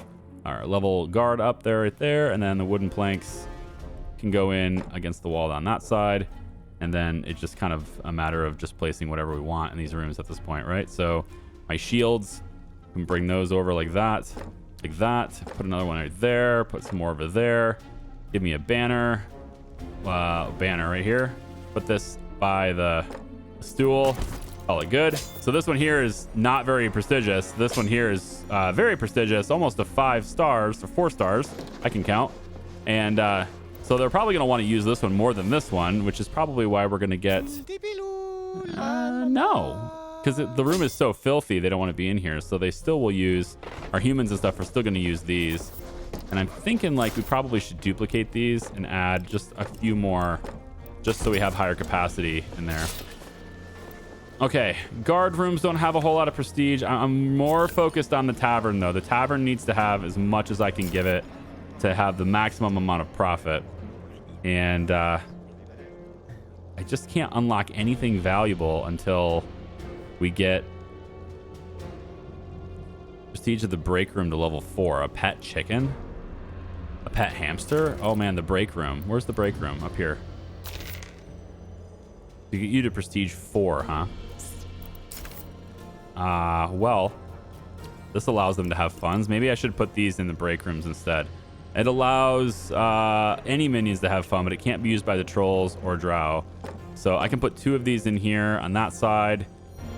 our level guard up there, right there, and then the wooden planks can go in against the wall on that side, and then it's just kind of a matter of just placing whatever we want in these rooms at this point, right? So my shields, can bring those over like that, put another one right there, put some more over there, give me a banner, banner right here, put this by the stool, call it good. So this one here is not very prestigious. This one here is very prestigious, almost a 5 stars or 4 stars I can count. And so they're probably going to want to use this one more than this one, which is probably why we're going to get no, because the room is so filthy they don't want to be in here, so they still will use our humans and stuff are still going to use these. And I'm thinking like we probably should duplicate these and add just a few more just so we have higher capacity in there. Okay, guard rooms don't have a whole lot of prestige. I'm more focused on the tavern, though. The tavern needs to have as much as I can give it to have the maximum amount of profit. And I just can't unlock anything valuable until we get prestige of the break room to level 4. A pet chicken? A pet hamster? Oh, man, the break room. Where's the break room? Up here. To get you to prestige 4, huh? Well, this allows them to have funds. Maybe I should put these in the break rooms instead. It allows any minions to have fun, but it can't be used by the trolls or drow. So I can put 2 of these in here on that side,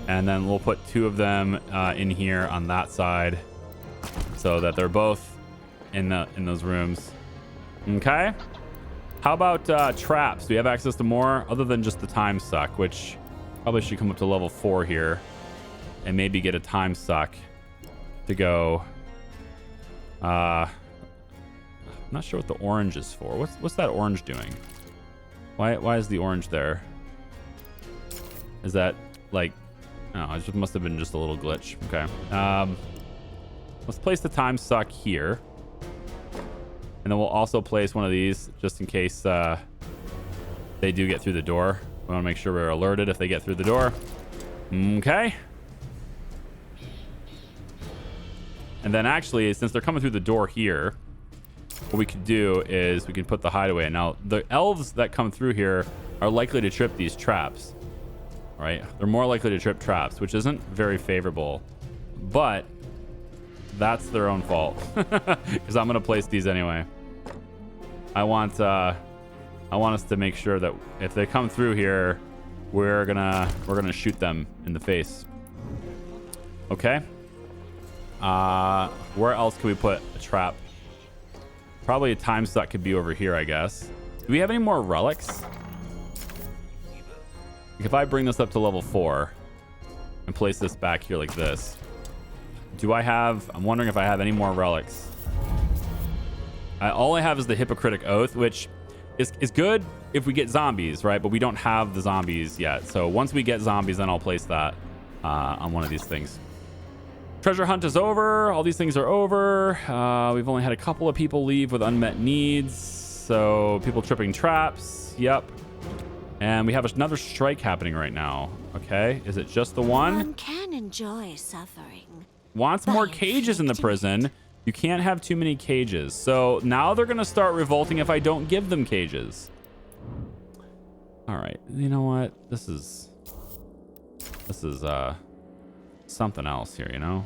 and then we'll put 2 of them in here on that side, so that they're both in those rooms. Okay. How about traps? Do we have access to more other than just the time suck, which probably should come up to level 4 here, and maybe get a time suck to go. I'm not sure what the orange is for. What's that orange doing? Why is the orange there? Is that like? Oh, it just must have been just a little glitch. Okay. Let's place the time suck here. And then we'll also place one of these just in case they do get through the door. We want to make sure we're alerted if they get through the door. Okay. And then actually, since they're coming through the door here, what we could do is we can put the hideaway. Now, the elves that come through here are likely to trip these traps, right? They're more likely to trip traps, which isn't very favorable, but that's their own fault because I'm going to place these anyway. I want us to make sure that if they come through here, we're gonna shoot them in the face. Okay. Where else can we put a trap? Probably a time suck could be over here, I guess. Do we have any more relics? If I bring this up to level 4 and place this back here like this, I'm wondering if I have any more relics. All I have is the Hippocratic Oath, which is good if we get zombies, right? But we don't have the zombies yet. So once we get zombies, then I'll place that on one of these things. Treasure hunt is over. All these things are over. We've only had a couple of people leave with unmet needs. So people tripping traps. Yep. And we have another strike happening right now. Okay. Is it just the one? One can enjoy suffering. Wants more cages in the prison. You can't have too many cages. So now they're going to start revolting if I don't give them cages. All right. You know what? This is something else here, you know?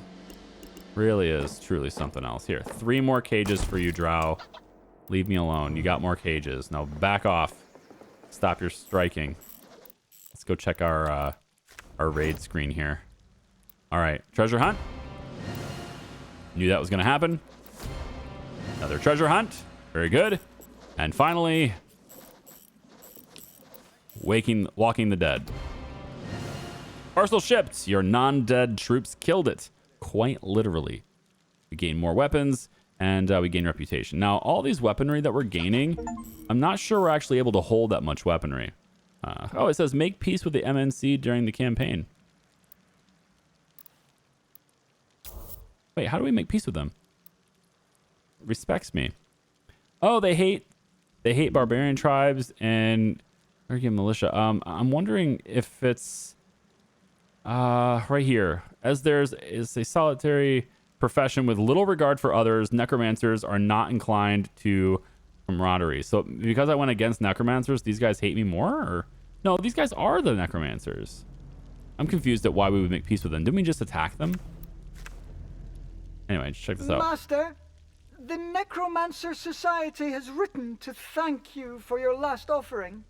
Really is truly something else. Here, 3 more cages for you, drow. Leave me alone. You got more cages. Now back off. Stop your striking. Let's go check our raid screen here. All right, treasure hunt. Knew that was going to happen. Another treasure hunt. Very good. And finally, walking the dead. Parcel shipped. Your non-dead troops killed it. Quite literally. We gain more weapons, and we gain reputation. Now, all these weaponry that we're gaining, I'm not sure we're actually able to hold that much weaponry. Oh, it says make peace with the MNC during the campaign. Wait, how do we make peace with them? Respects me. Oh, they hate barbarian tribes and Aryan militia. I'm wondering if it's right here. As is a solitary profession with little regard for others. Necromancers are not inclined to camaraderie. So because I went against necromancers, these guys hate me more? Or no, these guys are the necromancers. I'm confused at why we would make peace with them. Didn't we just attack them? Anyway, just check this out. Master, the Necromancer Society has written to thank you for your last offering.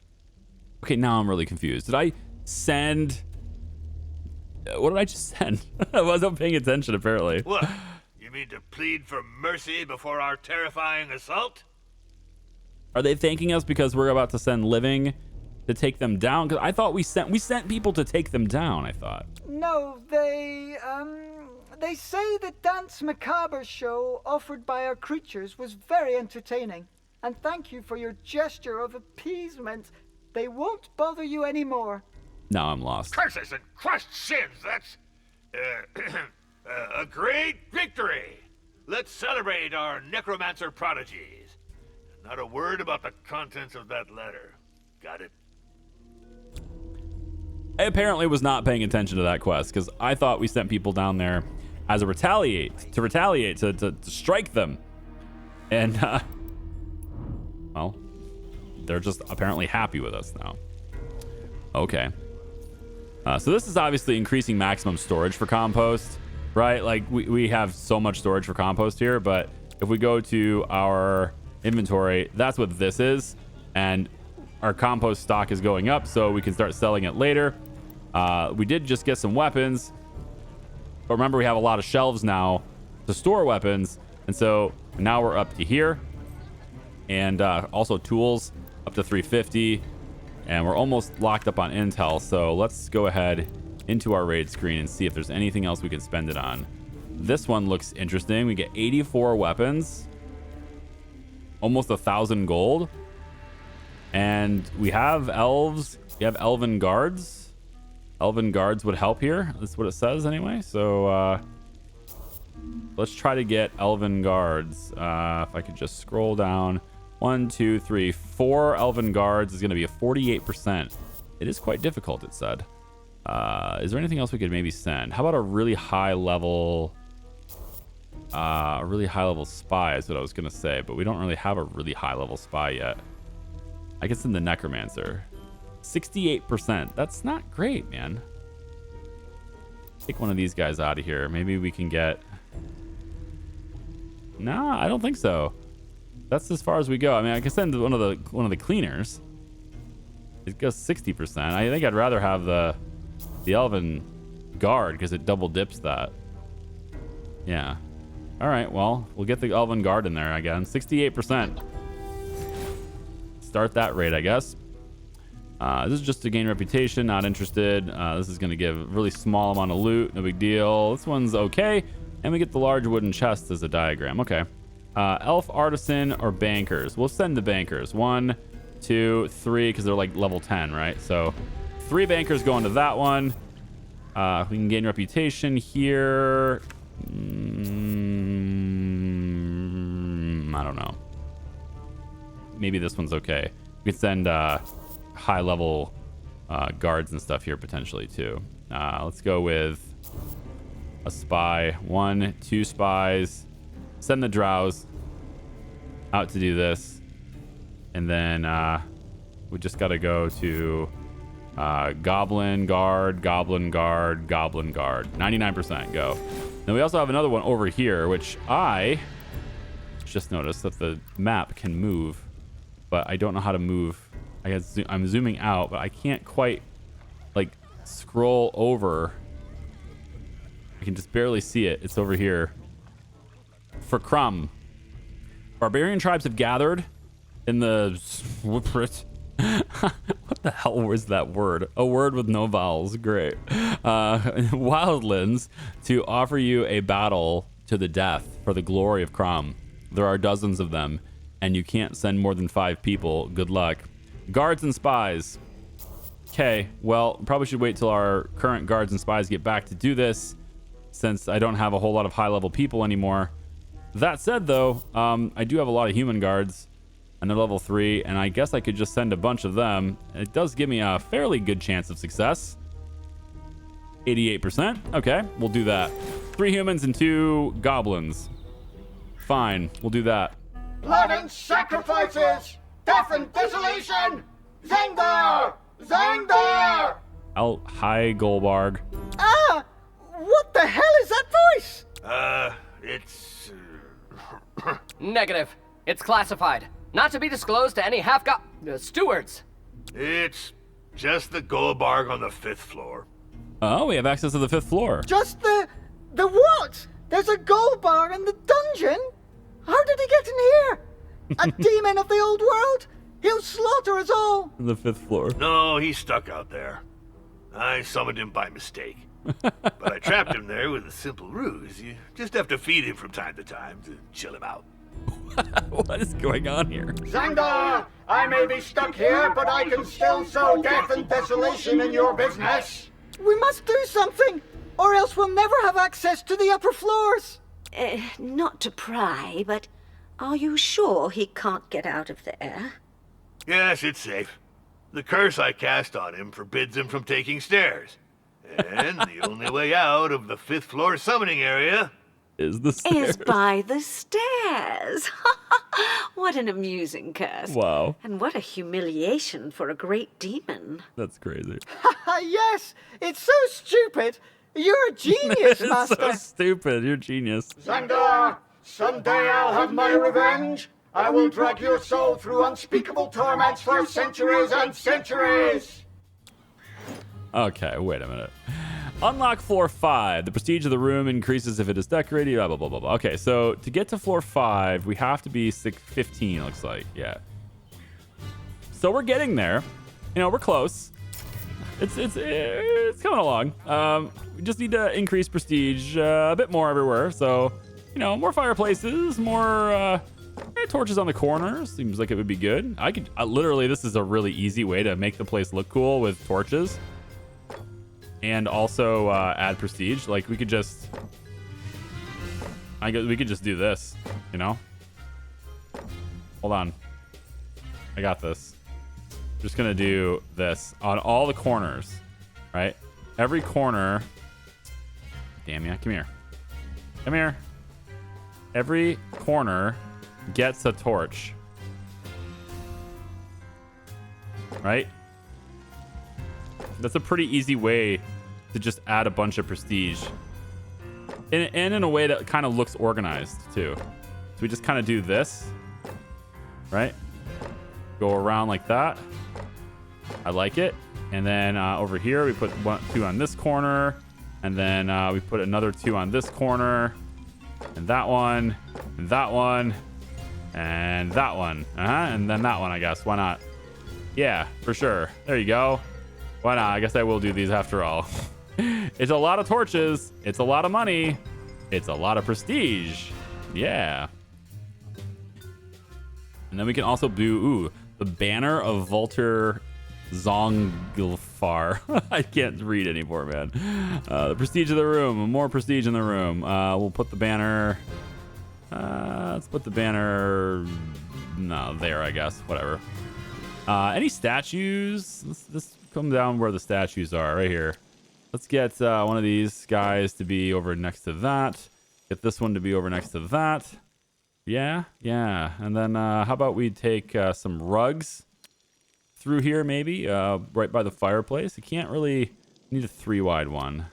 Okay, now I'm really confused. Did I send... What did I just send? I wasn't paying attention, apparently. What? You mean to plead for mercy before our terrifying assault? Are they thanking us because we're about to send living to take them down? Because I thought we sent people to take them down, I thought. No, they say the Dance Macabre show offered by our creatures was very entertaining. And thank you for your gesture of appeasement. They won't bother you anymore. Now I'm lost. Curses and crushed sins, that's... a great victory! Let's celebrate our necromancer prodigies. Not a word about the contents of that letter. Got it? I apparently was not paying attention to that quest, because I thought we sent people down there as a to strike them. And, well, they're just apparently happy with us now. Okay. So this is obviously increasing maximum storage for compost, right? Like, we have so much storage for compost here, but if we go to our inventory, that's what this is. And our compost stock is going up, so we can start selling it later. We did just get some weapons, but remember, we have a lot of shelves now to store weapons, and so now we're up to here. And also tools up to 350, and we're almost locked up on intel. So let's go ahead into our raid screen and see if there's anything else we can spend it on. This one looks interesting. We get 84 weapons, almost 1,000 gold, and we have elves. We have elven guards. Elven guards would help here. That's what it says anyway. So let's try to get elven guards. If I could just scroll down. 1, 2, 3, 4 elven guards is going to be a 48%. It is quite difficult, it said. Is there anything else we could maybe send? How about a really high level spy is what I was going to say, but we don't really have a really high level spy yet. I can send the necromancer. 68%. That's not great, man. Take one of these guys out of here. Maybe we can get... Nah, I don't think so. That's as far as we go. I mean, I can send one of the cleaners. It goes 60%. I think I'd rather have the elven guard because it double dips that. Yeah. All right. Well, we'll get the elven guard in there again. 68%. Start that raid, I guess. This is just to gain reputation. Not interested. This is going to give a really small amount of loot. No big deal. This one's okay. And we get the large wooden chest as a diagram. Okay. Elf, artisan, or bankers. We'll send the bankers. 1, 2, 3, because they're like level 10, right? So 3 bankers go into that one. We can gain reputation here. I don't know. Maybe this one's okay. We could send high level guards and stuff here potentially too. Let's go with a spy. 1, 2 spies. Send the drows out to do this. And then we just got to go to goblin guard, goblin guard, goblin guard. 99% go. Then we also have another one over here, which I just noticed that the map can move, but I don't know how to move. I'm zooming out, but I can't quite like scroll over. I can just barely see it. It's over here. For Crumb. Barbarian tribes have gathered in the... What the hell was that word? A word with no vowels. Great. Wildlands to offer you a battle to the death for the glory of Crumb. There are dozens of them, and you can't send more than 5 people. Good luck. Guards and spies. Okay, well, probably should wait till our current guards and spies get back to do this, since I don't have a whole lot of high-level people anymore. That said, though, I do have a lot of human guards, and they're level 3, and I guess I could just send a bunch of them. It does give me a fairly good chance of success. 88%. Okay, we'll do that. 3 humans and 2 goblins. Fine, we'll do that. Blood and sacrifices! Death and desolation! Zangdar! Zangdar! Hi, Golbarg. Ah! What the hell is that voice? It's... Negative. It's classified. Not to be disclosed to any stewards. It's just the Golbarg on the 5th floor. Oh, we have access to the 5th floor. Just the what? There's a gold bar in the dungeon? How did he get in here? A demon of the old world? He'll slaughter us all. The 5th floor. No, he's stuck out there. I summoned him by mistake. But I trapped him there with a simple ruse. You just have to feed him from time to time to chill him out. What is going on here? Zangdar, I may be stuck here, but I can still sow death and desolation in your business. We must do something, or else we'll never have access to the upper floors. Not to pry, but are you sure he can't get out of there? Yes, it's safe. The curse I cast on him forbids him from taking stairs. And the only way out of the 5th floor summoning area is the stairs. Is by the stairs. What an amusing curse. Wow. And what a humiliation for a great demon. That's crazy. Yes, it's so stupid. You're a genius, It's Master. so stupid. You're a genius. Zangdar, someday I'll have my revenge. I will drag your soul through unspeakable torments for centuries and centuries. Okay, wait a minute. Unlock floor 5. The prestige of the room increases if it is decorated. Blah, blah, blah, blah, blah. Okay, so to get to floor 5, we have to be 15, looks like. Yeah. So we're getting there. You know, we're close. It's coming along. We just need to increase prestige a bit more everywhere. So, you know, more fireplaces, more torches on the corners. Seems like it would be good. I could literally, this is a really easy way to make the place look cool with torches. And also add prestige. Like we could just, we could just do this, you know? Hold on. I got this. Just gonna do this on all the corners, right? Every corner. Damn ya, come here. Come here. Every corner gets a torch. Right? That's a pretty easy way to just add a bunch of prestige. And in a way that kind of looks organized, too. So we just kind of do this. Right? Go around like that. I like it. And then over here, we put 2 on this corner. And then we put another 2 on this corner. And that one. And that one. And that one. And then that one, I guess. Why not? Yeah, for sure. There you go. Why not? I guess I will do these after all. It's a lot of torches. It's a lot of money. It's a lot of prestige. Yeah. And then we can also do, the banner of Volter Zonglfar. I can't read anymore, man. The prestige of the room. More prestige in the room. We'll put the banner. Let's put the banner. No, there, I guess. Whatever. Any statues? Let's come down where the statues are, right here. Let's get one of these guys to be over next to that. Get this one to be over next to that. Yeah. And then how about we take some rugs through here, maybe, right by the fireplace. You can't really need a 3-wide one.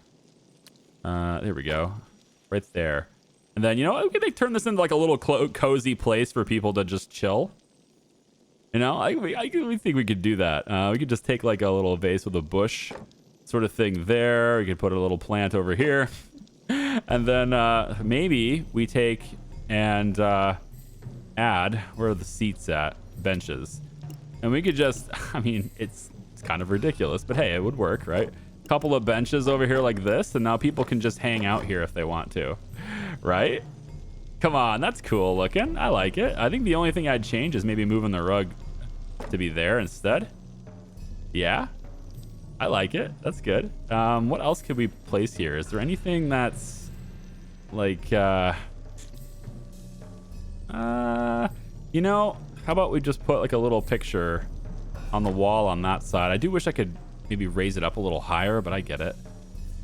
There we go. Right there. And then, you know, we could turn this into like a little cozy place for people to just chill. You know, we think we could do that. We could just take like a little vase with a bush sort of thing there. We could put a little plant over here. And then maybe we take and add, where are the seats at? Benches. And we could just, I mean, it's kind of ridiculous, but hey, it would work, right? A couple of benches over here like this, and now people can just hang out here if they want to, right? Come on, that's cool looking. I like it. I think the only thing I'd change is maybe moving the rug to be there instead. Yeah, I like it. That's good. What else could we place here? Is there anything that's like, you know, how about we just put like a little picture on the wall on that side? I do wish I could maybe raise it up a little higher, but I get it.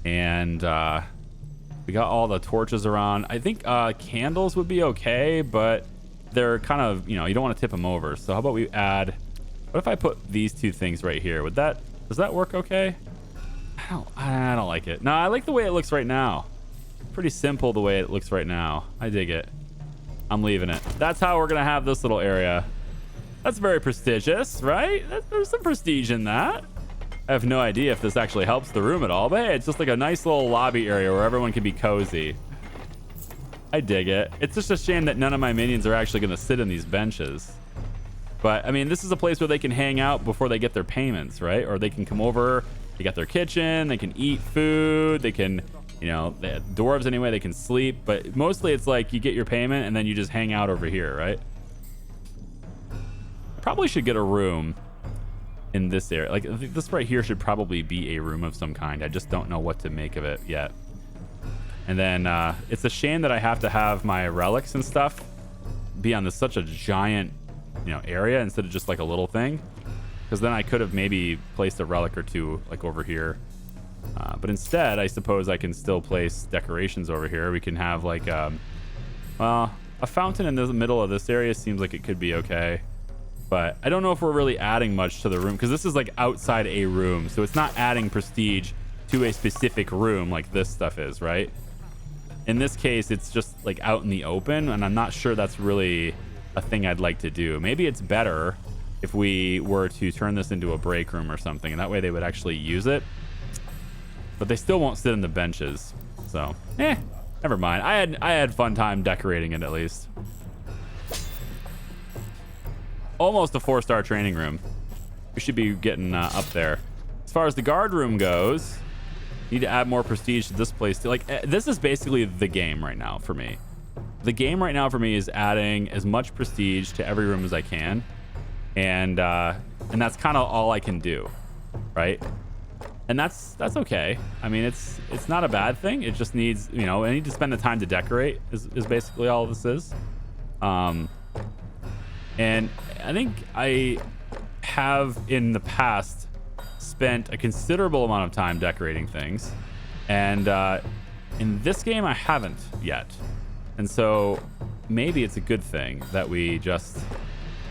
And We got all the torches around. I think candles would be okay, but they're kind of, you know, you don't want to tip them over. So how about we add, what if I put these two things right here? Would that, does that work okay? I don't like it. No, I like the way it looks right now. Pretty simple the way it looks right now. I dig it. I'm leaving it. That's how we're going to have this little area. That's very prestigious, right? There's some prestige in that. I have no idea if this actually helps the room at all, but hey, it's just like a nice little lobby area where everyone can be cozy. I dig it. It's just a shame that none of my minions are actually going to sit in these benches. But, I mean, this is a place where they can hang out before they get their payments, right? Or they can come over, they got their kitchen, they can eat food, they can, you know, the dwarves anyway, they can sleep. But mostly it's like you get your payment and then you just hang out over here, right? I probably should get a room in this area. Like, this right here should probably be a room of some kind. I just don't know what to make of it yet. And then it's a shame that I have to have my relics and stuff be on such a giant, you know, area instead of just like a little thing, because then I could have maybe placed a relic or two like over here, but instead I suppose I can still place decorations over here. We can have like well, a fountain in the middle of this area seems like it could be okay, but I don't know if we're really adding much to the room, because this is like outside a room, so it's not adding prestige to a specific room like this stuff is, right? In this case, it's just like out in the open, and I'm not sure that's really a thing I'd like to do. Maybe it's better if we were to turn this into a break room or something, and that way they would actually use it. But they still won't sit in the benches. So, never mind. I had fun time decorating it at least. Almost a 4-star training room. We should be getting up there. As far as the guard room goes, need to add more prestige to this place too. Like, this is basically the game right now for me. The game right now for me is adding as much prestige to every room as I can, and that's kind of all I can do, right? And that's okay. I mean, it's not a bad thing. It just needs, you know, I need to spend the time to decorate is basically all this is. And I think I have in the past spent a considerable amount of time decorating things, and in this game I haven't yet. And so maybe it's a good thing that we just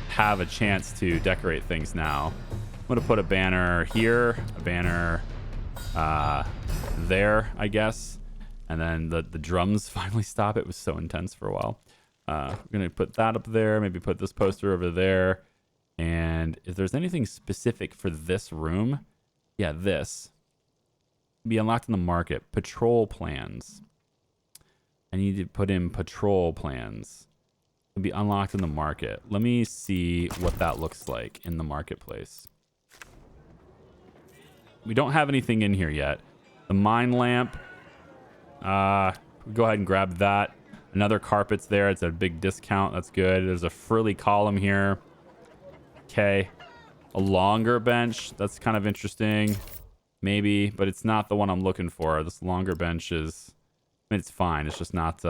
have a chance to decorate things now. I'm going to put a banner here, a banner there, I guess. And then the drums finally stop. It was so intense for a while. We're going to put that up there, maybe put this poster over there. And if there's anything specific for this room, yeah, this. Be unlocked in the market. Patrol plans. I need to put in patrol plans. It'll be unlocked in the market. Let me see what that looks like in the marketplace. We don't have anything in here yet. The mine lamp. Go ahead and grab that. Another carpet's there. It's a big discount. That's good. There's a frilly column here. Okay. A longer bench. That's kind of interesting. Maybe, but it's not the one I'm looking for. This longer bench is... I mean, it's fine. It's just not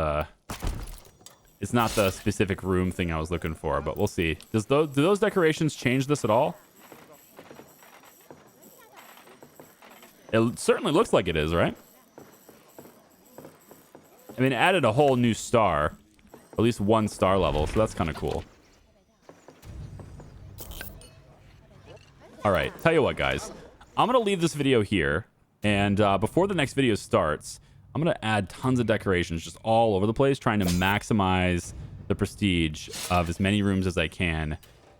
it's not the specific room thing I was looking for, but we'll see. Do those decorations change this at all? It certainly looks like it is, right? I mean, it added a whole new star, at least 1 star level, so that's kind of cool. All right, tell you what, guys. I'm going to leave this video here, and before the next video starts, I'm going to add tons of decorations just all over the place, trying to maximize the prestige of as many rooms as I can.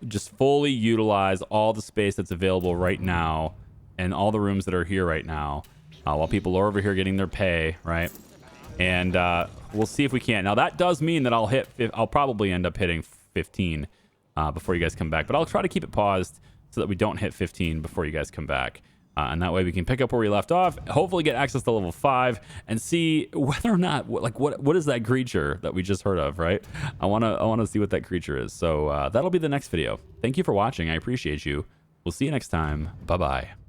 Just fully utilize all the space that's available right now and all the rooms that are here right now while people are over here getting their pay, right? And we'll see if we can. Now, that does mean that I'll probably end up hitting 15 before you guys come back. But I'll try to keep it paused so that we don't hit 15 before you guys come back. And that way we can pick up where we left off, hopefully get access to level 5 and see whether or not, what is that creature that we just heard of, right? I want to see what that creature is. So that'll be the next video. Thank you for watching. I appreciate you. We'll see you next time. Bye-bye.